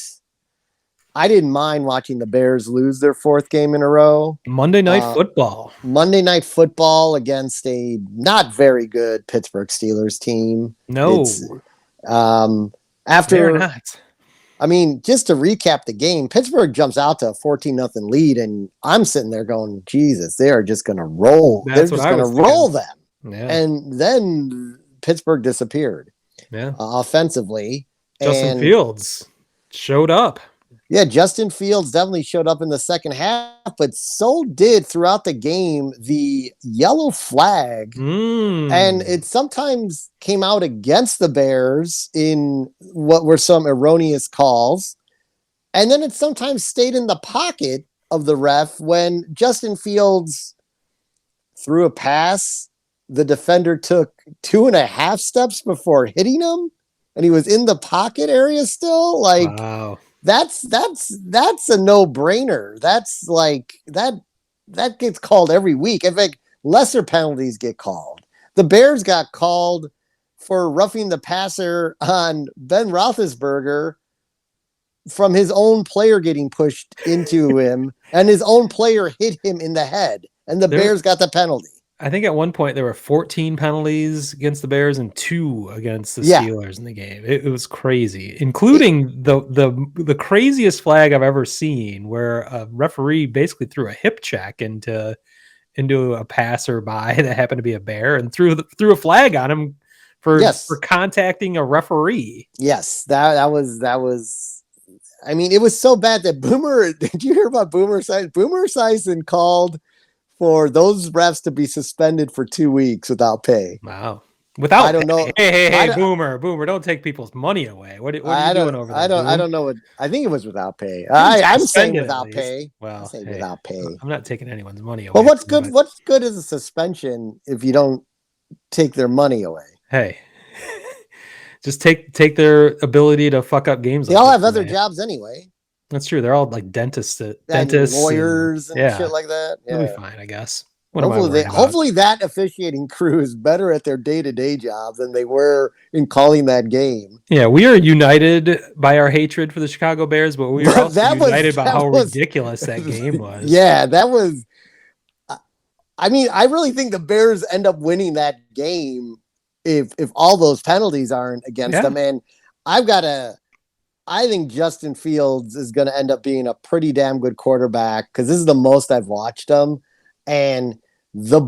I didn't mind watching the Bears lose their 4th game in a row. Monday Night Football. Monday Night Football against a not very good Pittsburgh Steelers team. No. They're not. I mean, just to recap the game, Pittsburgh jumps out to a 14-0 lead, and I'm sitting there going, Jesus, they are just going to roll. They're just going to roll them. Yeah. And then Pittsburgh disappeared offensively. Justin Fields showed up. Yeah, Justin Fields definitely showed up in the second half, but so did throughout the game the yellow flag. And it sometimes came out against the Bears in what were some erroneous calls. And then it sometimes stayed in the pocket of the ref when Justin Fields threw a pass. The defender took 2.5 steps before hitting him, and he was in the pocket area still. Like, wow. That's a no-brainer. That's like that gets called every week. In fact, lesser penalties get called. The Bears got called for roughing the passer on Ben Roethlisberger from his own player getting pushed into him, and his own player hit him in the head, and the Bears got the penalty. I think at one point there were 14 penalties against the Bears and 2 against the Steelers in the game. It was crazy, including the craziest flag I've ever seen, where a referee basically threw a hip check into a passerby that happened to be a Bear and threw a flag on him for contacting a referee. Yes, that was. I mean, it was so bad that Boomer. Did you hear about Boomer Esiason? Boomer Esiason called for those refs to be suspended for 2 weeks without pay. Wow. Without I don't know. Hey, Boomer, don't take people's money away. What are you doing over there? I don't know what. I think it was without pay. I'm saying without pay. Well, without pay. I'm not taking anyone's money away. Well, what's good is a suspension if you don't take their money away. Hey. Just take their ability to fuck up games. They all have other jobs anyway. That's true. They're all like dentists, lawyers, and shit like that. Yeah. They'll be fine, I guess. Hopefully that officiating crew is better at their day-to-day job than they were in calling that game. Yeah, we are united by our hatred for the Chicago Bears, but we are also united by how ridiculous that game was. Yeah, that was. I mean, I really think the Bears end up winning that game if all those penalties aren't against them. And I think Justin Fields is going to end up being a pretty damn good quarterback because this is the most I've watched him. And the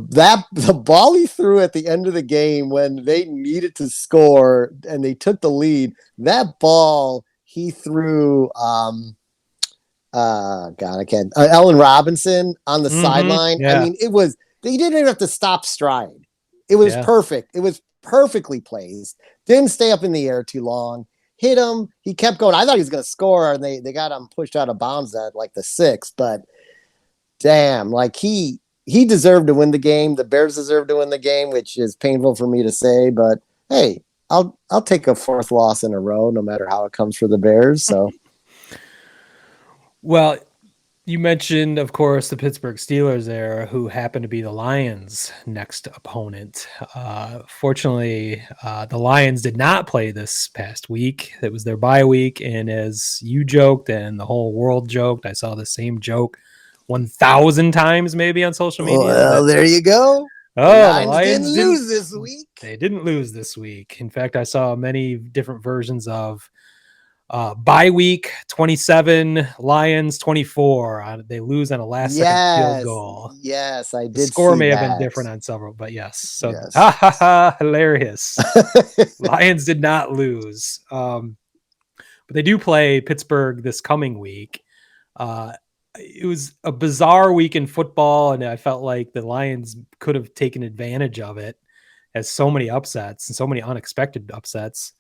ball he threw at the end of the game when they needed to score and they took the lead, that ball he threw, Allen Robinson on the sideline. Yeah. I mean, they didn't even have to stop stride. It was perfect. It was perfectly placed. Didn't stay up in the air too long. Hit him. He kept going. I thought he was going to score, and they got him pushed out of bounds at like the 6th. But damn, like he deserved to win the game. The Bears deserved to win the game, which is painful for me to say. But hey, I'll take a 4th loss in a row, no matter how it comes for the Bears. So, well, you mentioned, of course, the Pittsburgh Steelers there, who happen to be the Lions' next opponent. Fortunately, the Lions did not play this past week. It was their bye week, and as you joked and the whole world joked, I saw the same joke 1,000 times maybe on social media. Well, there you go. Oh, the Lions didn't lose this week. They didn't lose this week. In fact, I saw many different versions of bye week 27, Lions 24. They lose on a last second field goal. Yes, I did. The score may have been different on several, but yes. So hilarious. Lions did not lose. But they do play Pittsburgh this coming week. It was a bizarre week in football, and I felt like the Lions could have taken advantage of it has so many upsets and so many unexpected upsets.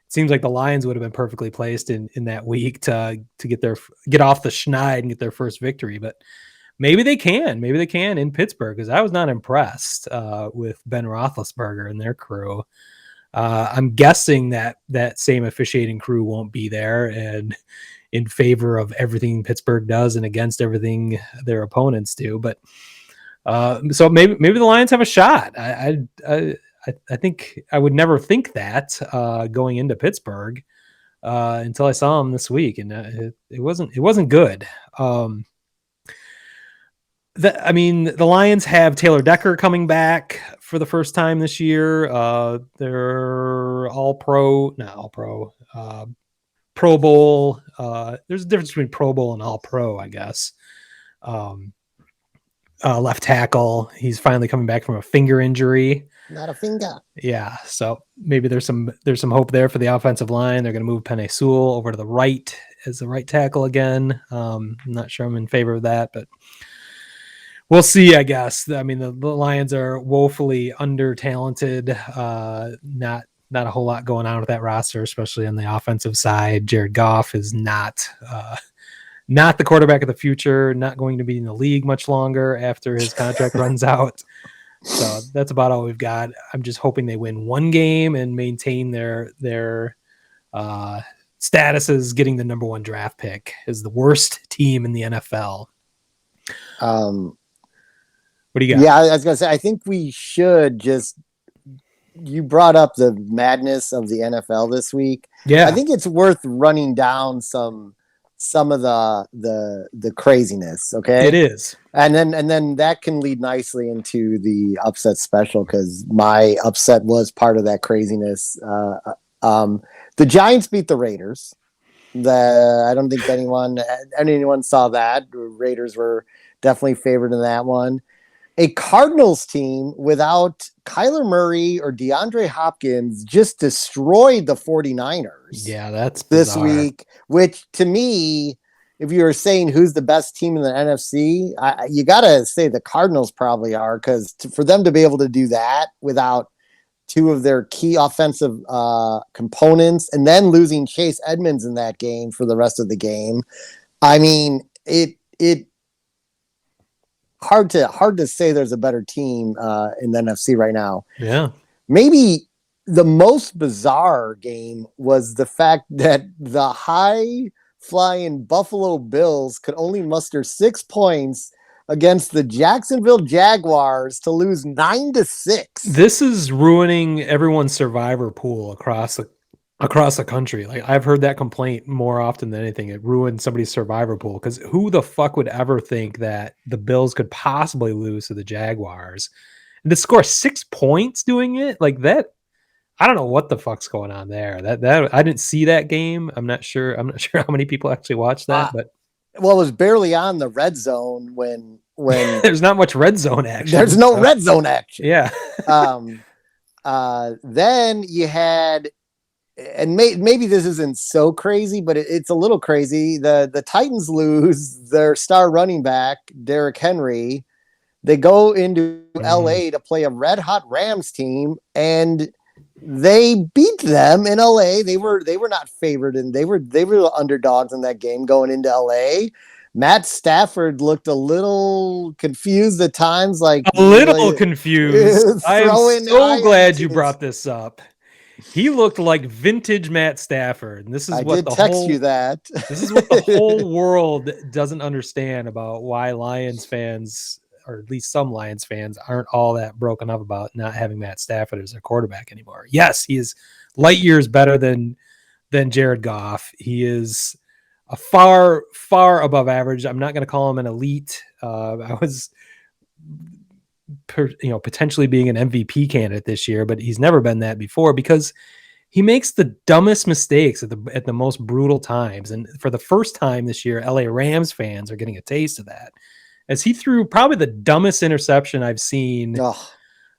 It seems like the Lions would have been perfectly placed in that week to get off the schneid and get their first victory. But maybe they can in Pittsburgh, because I was not impressed with Ben Roethlisberger and their crew. I'm guessing that same officiating crew won't be there and in favor of everything Pittsburgh does and against everything their opponents do. But so maybe the Lions have a shot. I think I would never think that going into Pittsburgh until I saw them this week, and it wasn't good. The Lions have Taylor Decker coming back for the first time this year. They're Pro Bowl. There's a difference between Pro Bowl and All Pro, I guess. Left tackle. He's finally coming back from a finger injury. Not a finger. Yeah, so maybe there's some hope there for the offensive line. They're going to move Penei Sewell over to the right as the right tackle again. I'm not sure I'm in favor of that, but we'll see, I guess. I mean, the Lions are woefully under-talented. Not a whole lot going on with that roster, especially on the offensive side. Jared Goff is not the quarterback of the future, not going to be in the league much longer after his contract runs out. So that's about all we've got. I'm just hoping they win one game and maintain their status as getting the number 1 draft pick as the worst team in the NFL. What do you got? Yeah, I was going to say, I think we should you brought up the madness of the NFL this week. Yeah. I think it's worth running down some of the craziness. Okay. It is. And then that can lead nicely into the upset special, because my upset was part of that craziness. The Giants beat the Raiders. I don't think anyone saw that. The Raiders were definitely favored in that one. A Cardinals team without Kyler Murray or DeAndre Hopkins just destroyed the 49ers. Yeah, that's this bizarre. week, which to me, if you were saying who's the best team in the NFC, you got to say the Cardinals probably are, because for them to be able to do that without 2 of their key offensive components and then losing Chase Edmonds in that game for the rest of the game, I mean, it hard to say there's a better team in the NFC right now. Yeah. Maybe the most bizarre game was the fact that the high-flying Buffalo Bills could only muster 6 points against the Jacksonville Jaguars to lose 9-6. This is ruining everyone's survivor pool across the country. Like, I've heard that complaint more often than anything. It ruined somebody's survivor pool, because who the fuck would ever think that the Bills could possibly lose to the Jaguars and to score 6 points doing it like that? I don't know what the fuck's going on there. That I didn't see that game. I'm not sure how many people actually watched that, but it was barely on the red zone when there's not much red zone action. There's no red zone action. Yeah. Then you had, and maybe this isn't so crazy, but it's a little crazy. The Titans lose their star running back, Derrick Henry. They go into LA to play a red hot Rams team, and they beat them in LA. They were not favored, and they were the underdogs in that game going into LA. Matt Stafford looked a little confused at times, confused. I am so glad you brought this up. He looked like vintage Matt Stafford. And this is what the whole world doesn't understand about why Lions fans, or at least some Lions fans, aren't all that broken up about not having Matt Stafford as their quarterback anymore. Yes, he is light years better than Jared Goff. He is a far, far above average. I'm not going to call him an elite. I was potentially being an MVP candidate this year, but he's never been that before, because he makes the dumbest mistakes at the most brutal times. And for the first time this year, LA Rams fans are getting a taste of that, as he threw probably the dumbest interception I've seen,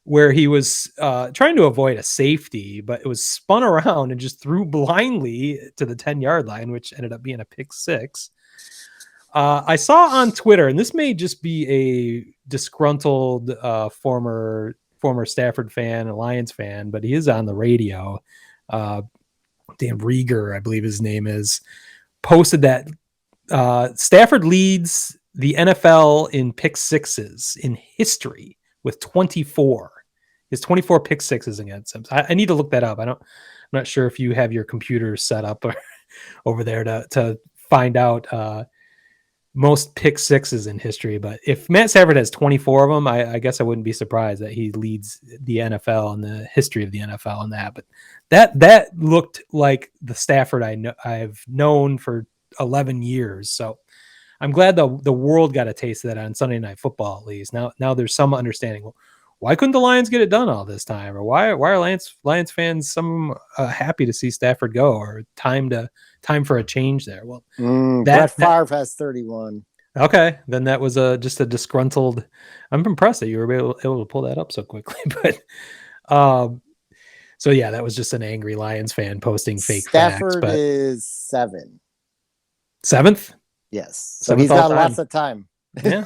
where he was trying to avoid a safety, but it was spun around and just threw blindly to the 10-yard line, which ended up being a pick 6. I saw on Twitter, and this may just be a disgruntled former former Stafford fan, a Lions fan, but he is on the radio. Dan Rieger, I believe his name is, posted that Stafford leads the NFL in pick sixes in history with 24. His 24 pick sixes against him. I need to look that up. I'm not sure if you have your computer set up over there to find out most pick sixes in history. But if Matt Stafford has 24 of them, I guess I wouldn't be surprised that he leads the NFL and the history of the NFL in that. But that looked like the Stafford I've known for 11 years. So I'm glad the world got a taste of that on Sunday Night Football, at least. Now there's some understanding. Well, why couldn't the Lions get it done all this time? Or why are Lions fans some happy to see Stafford go, or time for a change there? Well, Brett Favre has 31. Okay, then that was just a disgruntled. I'm impressed that you were able to pull that up so quickly. But so yeah, that was just an angry Lions fan posting fake Stafford facts. But is 7. 7th? Yes. So 7th he's got all lots time. of time. Yeah.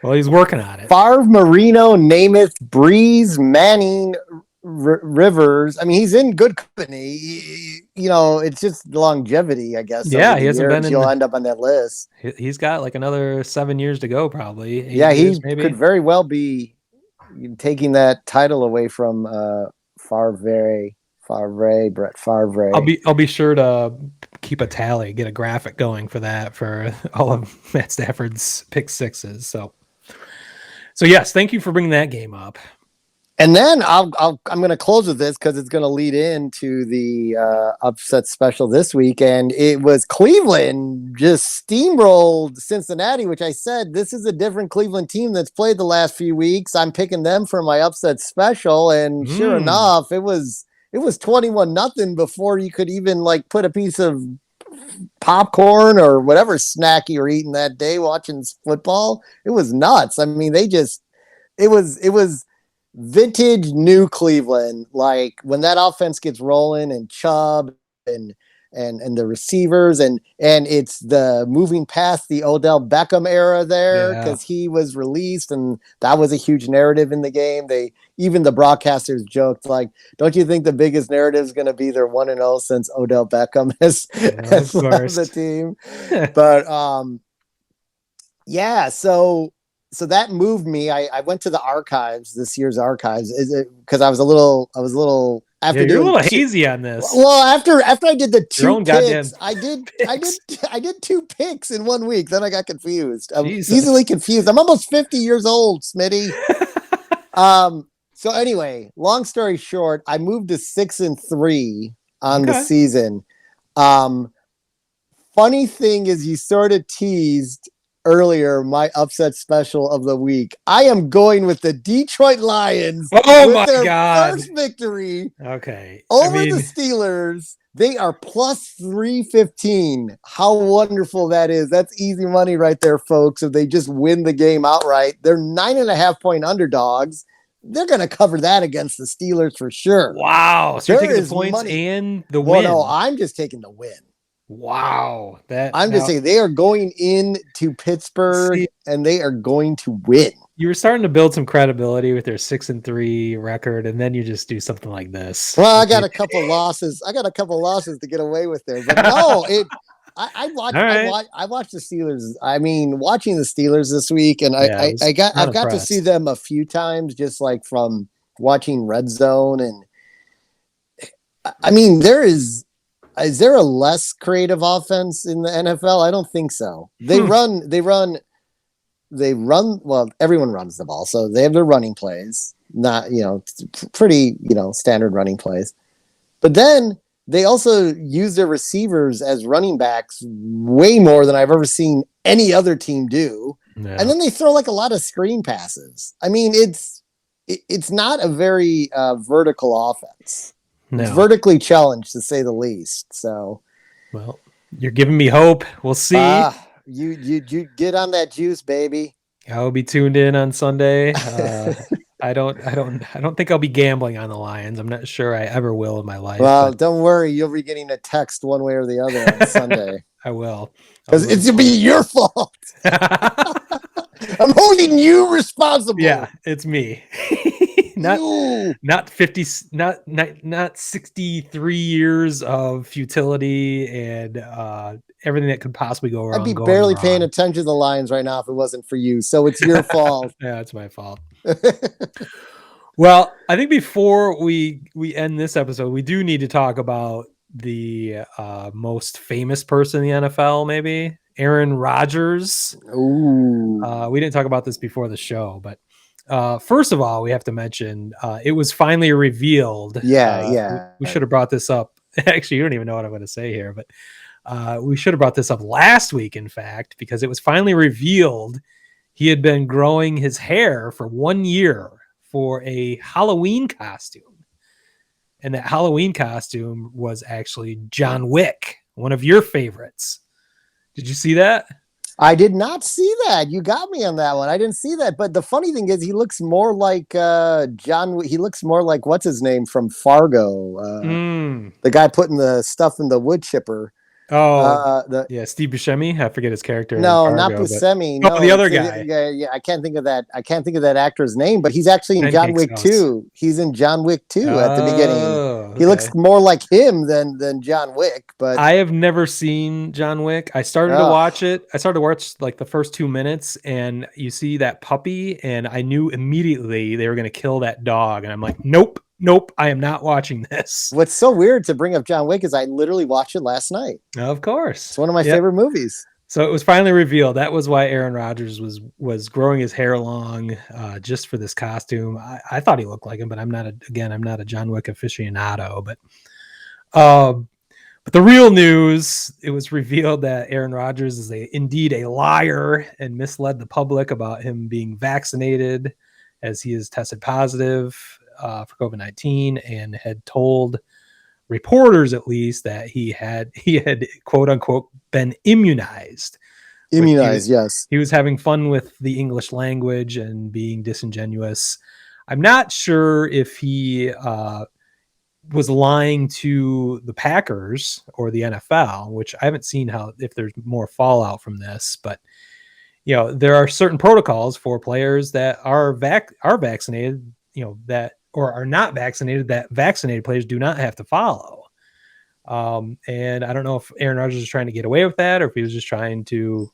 Well, he's working on it. Favre, Marino, Namath, Breeze, Manning, Rivers. I mean, he's in good company. It's just longevity, I guess. Yeah, he hasn't been. He'll end up on that list. He's got like anher 7 years to go, probably. 8 Yeah, years, he maybe could very well be taking that title away from Brett Favre. I'll be sure to keep a tally, get a graphic going for that, for all of Matt Stafford's pick sixes. So yes, thank you for bringing that game up. And then I'm going to close with this because it's going to lead into the upset special this week. And it was Cleveland just steamrolled Cincinnati, which I said, this is a different Cleveland team that's played the last few weeks. I'm picking them for my upset special. And sure enough, it was 21-0 before you could even like put a piece of popcorn or whatever snack you were eating that day watching football. It was nuts. I mean, it was vintage new Cleveland. Like when that offense gets rolling and Chubb and the receivers and it's the moving past the Odell Beckham era there because he was released, and that was a huge narrative in the game. Even the broadcasters joked, like, don't you think the biggest narrative is going to be they're 1-0 since Odell Beckham has left the team? But so that moved me. I went to the archives, this year's archives, because I was a little after you're a little hazy on this. Well, after I did the two picks, I did 2 picks in 1 week. Then I got confused. I'm easily confused. I'm almost 50 years old, Smitty. So anyway, long story short, I moved to 6-3 on the season. Funny thing is, you sort of teased earlier my upset special of the week. I am going with the Detroit Lions. Oh my God. First victory. Okay. Over the Steelers. They are plus 315. How wonderful that is. That's easy money right there, folks. If they just win the game outright, they're 9.5-point underdogs. They're going to cover that against the Steelers for sure. Wow. So you're taking the points and the win. No, I'm just taking the win. Wow. Just saying they are going into Pittsburgh and they are going to win. You were starting to build some credibility with their 6-3 record, and then you just do something like this. Well, I got a couple losses. I got a couple losses to get away with there. But no, I watched the Steelers. I mean, watching the Steelers this week, and I've got to see them a few times, just like from watching Red Zone. And I mean, is there a less creative offense in the NFL? I don't think so. They run. Well, everyone runs the ball, so they have their running plays. Not pretty standard running plays, but then they also use their receivers as running backs way more than I've ever seen any other team do. Yeah. And then they throw like a lot of screen passes. I mean, it's not a very vertical offense. No. It's vertically challenged, to say the least. So, well, you're giving me hope. We'll see. You get on that juice, baby. I'll be tuned in on Sunday. I don't think I'll be gambling on the Lions. I'm not sure I ever will in my life. Well, don't worry. You'll be getting a text one way or the other on Sunday. I will. Because it's going to be your fault. I'm holding you responsible. Yeah, it's me. not 50, not 63 years of futility and everything that could possibly go wrong. I'd be going barely wrong. paying attention to the Lions right now if it wasn't for you. So it's your fault. Yeah, it's my fault. Well, I think before we end this episode, we do need to talk about the most famous person in the NFL, maybe Aaron Rodgers. Ooh. We didn't talk about this before the show, but first of all, we have to mention it was finally revealed. We should have brought this up. Actually, you don't even know what I'm going to say here, but we should have brought this up last week, in fact, because it was finally revealed he had been growing his hair for 1 year for a Halloween costume. And that Halloween costume was actually John Wick, one of your favorites. Did you see that? I did not see that. You got me on that one. I didn't see that. But the funny thing is, he looks more like John. He looks more like what's his name from Fargo, the guy putting the stuff in the wood chipper. Steve Buscemi. I forget his character. No, Fargo, not Buscemi. No, the other guy. Yeah, I can't think of that. I can't think of that actor's name, but he's actually in John Wick 2. He's in John Wick 2 at the beginning. He looks more like him than John Wick. But I have never seen John Wick. I started to watch it. I started to watch like the first 2 minutes, and you see that puppy, and I knew immediately they were going to kill that dog, and I'm like, nope, I am not watching this. What's so weird to bring up John Wick is I literally watched it last night. Of course. It's one of my favorite movies. So it was finally revealed. That was why Aaron Rodgers was growing his hair long just for this costume. I thought he looked like him, but I'm not a John Wick aficionado. But the real news, it was revealed that Aaron Rodgers is indeed a liar and misled the public about him being vaccinated, as he is tested positive for COVID-19 and had told reporters, at least, that he had quote unquote been immunized. Yes. He was having fun with the English language and being disingenuous. I'm not sure if he was lying to the Packers or the NFL, which I haven't seen if there's more fallout from this, but there are certain protocols for players that are vaccinated, that or are not vaccinated, that vaccinated players do not have to follow. And I don't know if Aaron Rodgers is trying to get away with that, or if he was just trying to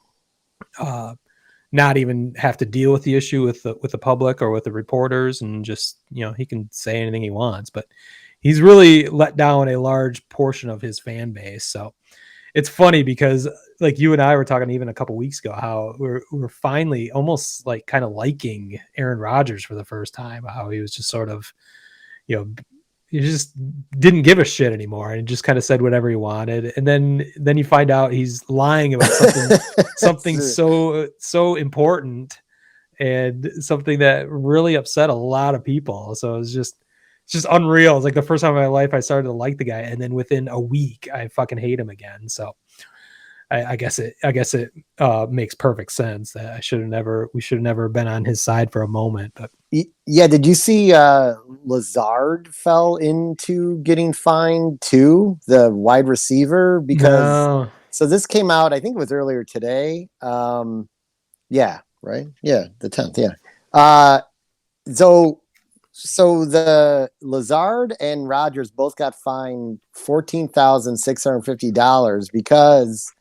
not even have to deal with the issue with the public or with the reporters, and just, he can say anything he wants, but he's really let down a large portion of his fan base. So it's funny because, like, you and I were talking even a couple weeks ago, how we're finally almost like kind of liking Aaron Rodgers for the first time, how he was just sort of, he just didn't give a shit anymore and just kind of said whatever he wanted. And then you find out he's lying about something so important and something that really upset a lot of people. So it's just unreal. It's like the first time in my life I started to like the guy, and then within a week I fucking hate him again. So I guess it makes perfect sense that we should have never been on his side for a moment. But yeah, did you see Lazard fell into getting fined too, the wide receiver? Because so this came out, I think it was earlier today. Yeah, right. Yeah, the 10th. Yeah. So the Lazard and Rodgers both got fined $14,650 because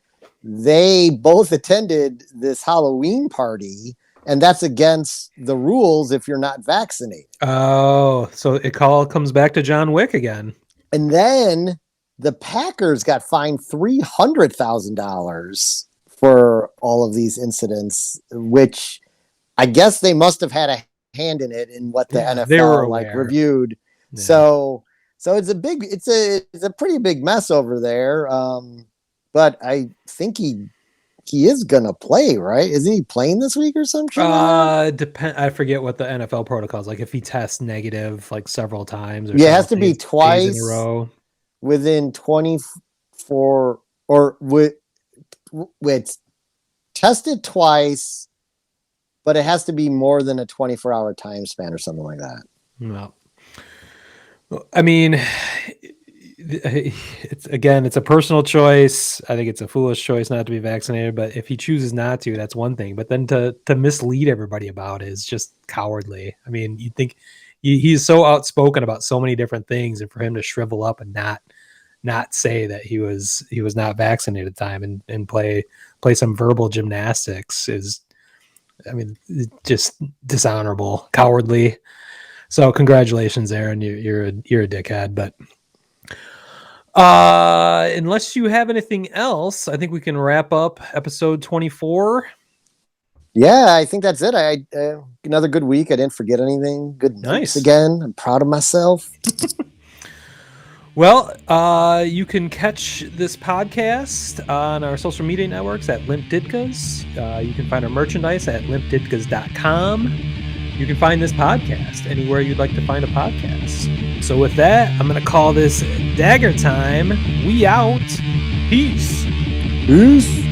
they both attended this Halloween party, and that's against the rules if you're not vaccinated. Oh, so it all comes back to John Wick again. And then the Packers got fined $300,000 for all of these incidents, which I guess they must have had a hand in it in what the NFL reviewed. Yeah. So it's a pretty big mess over there. But I think he is gonna play, right? Isn't he playing this week or something? I forget what the NFL protocol is. Like if he tests negative like several times, it has to be twice in a row within 24, or with tested twice, but it has to be more than a 24-hour time span or something like that. No, I mean, it's a personal choice. I think it's a foolish choice not to be vaccinated, but if he chooses not to, that's one thing. But then to mislead everybody about it is just cowardly. I mean, you'd think he's so outspoken about so many different things, and for him to shrivel up and not say that he was not vaccinated at the time and play some verbal gymnastics is, I mean, just dishonorable, cowardly. So congratulations, Aaron. You're a dickhead, but unless you have anything else, I think we can wrap up episode 24. Yeah, I think that's it. I another good week. I didn't forget anything. Good notes again. I'm proud of myself. Well, you can catch this podcast on our social media networks at Limp Didkas. You can find our merchandise at limpdidkas.com. You can find this podcast anywhere you'd like to find a podcast. So with that, I'm going to call this Dagger Time. We out. Peace. Peace.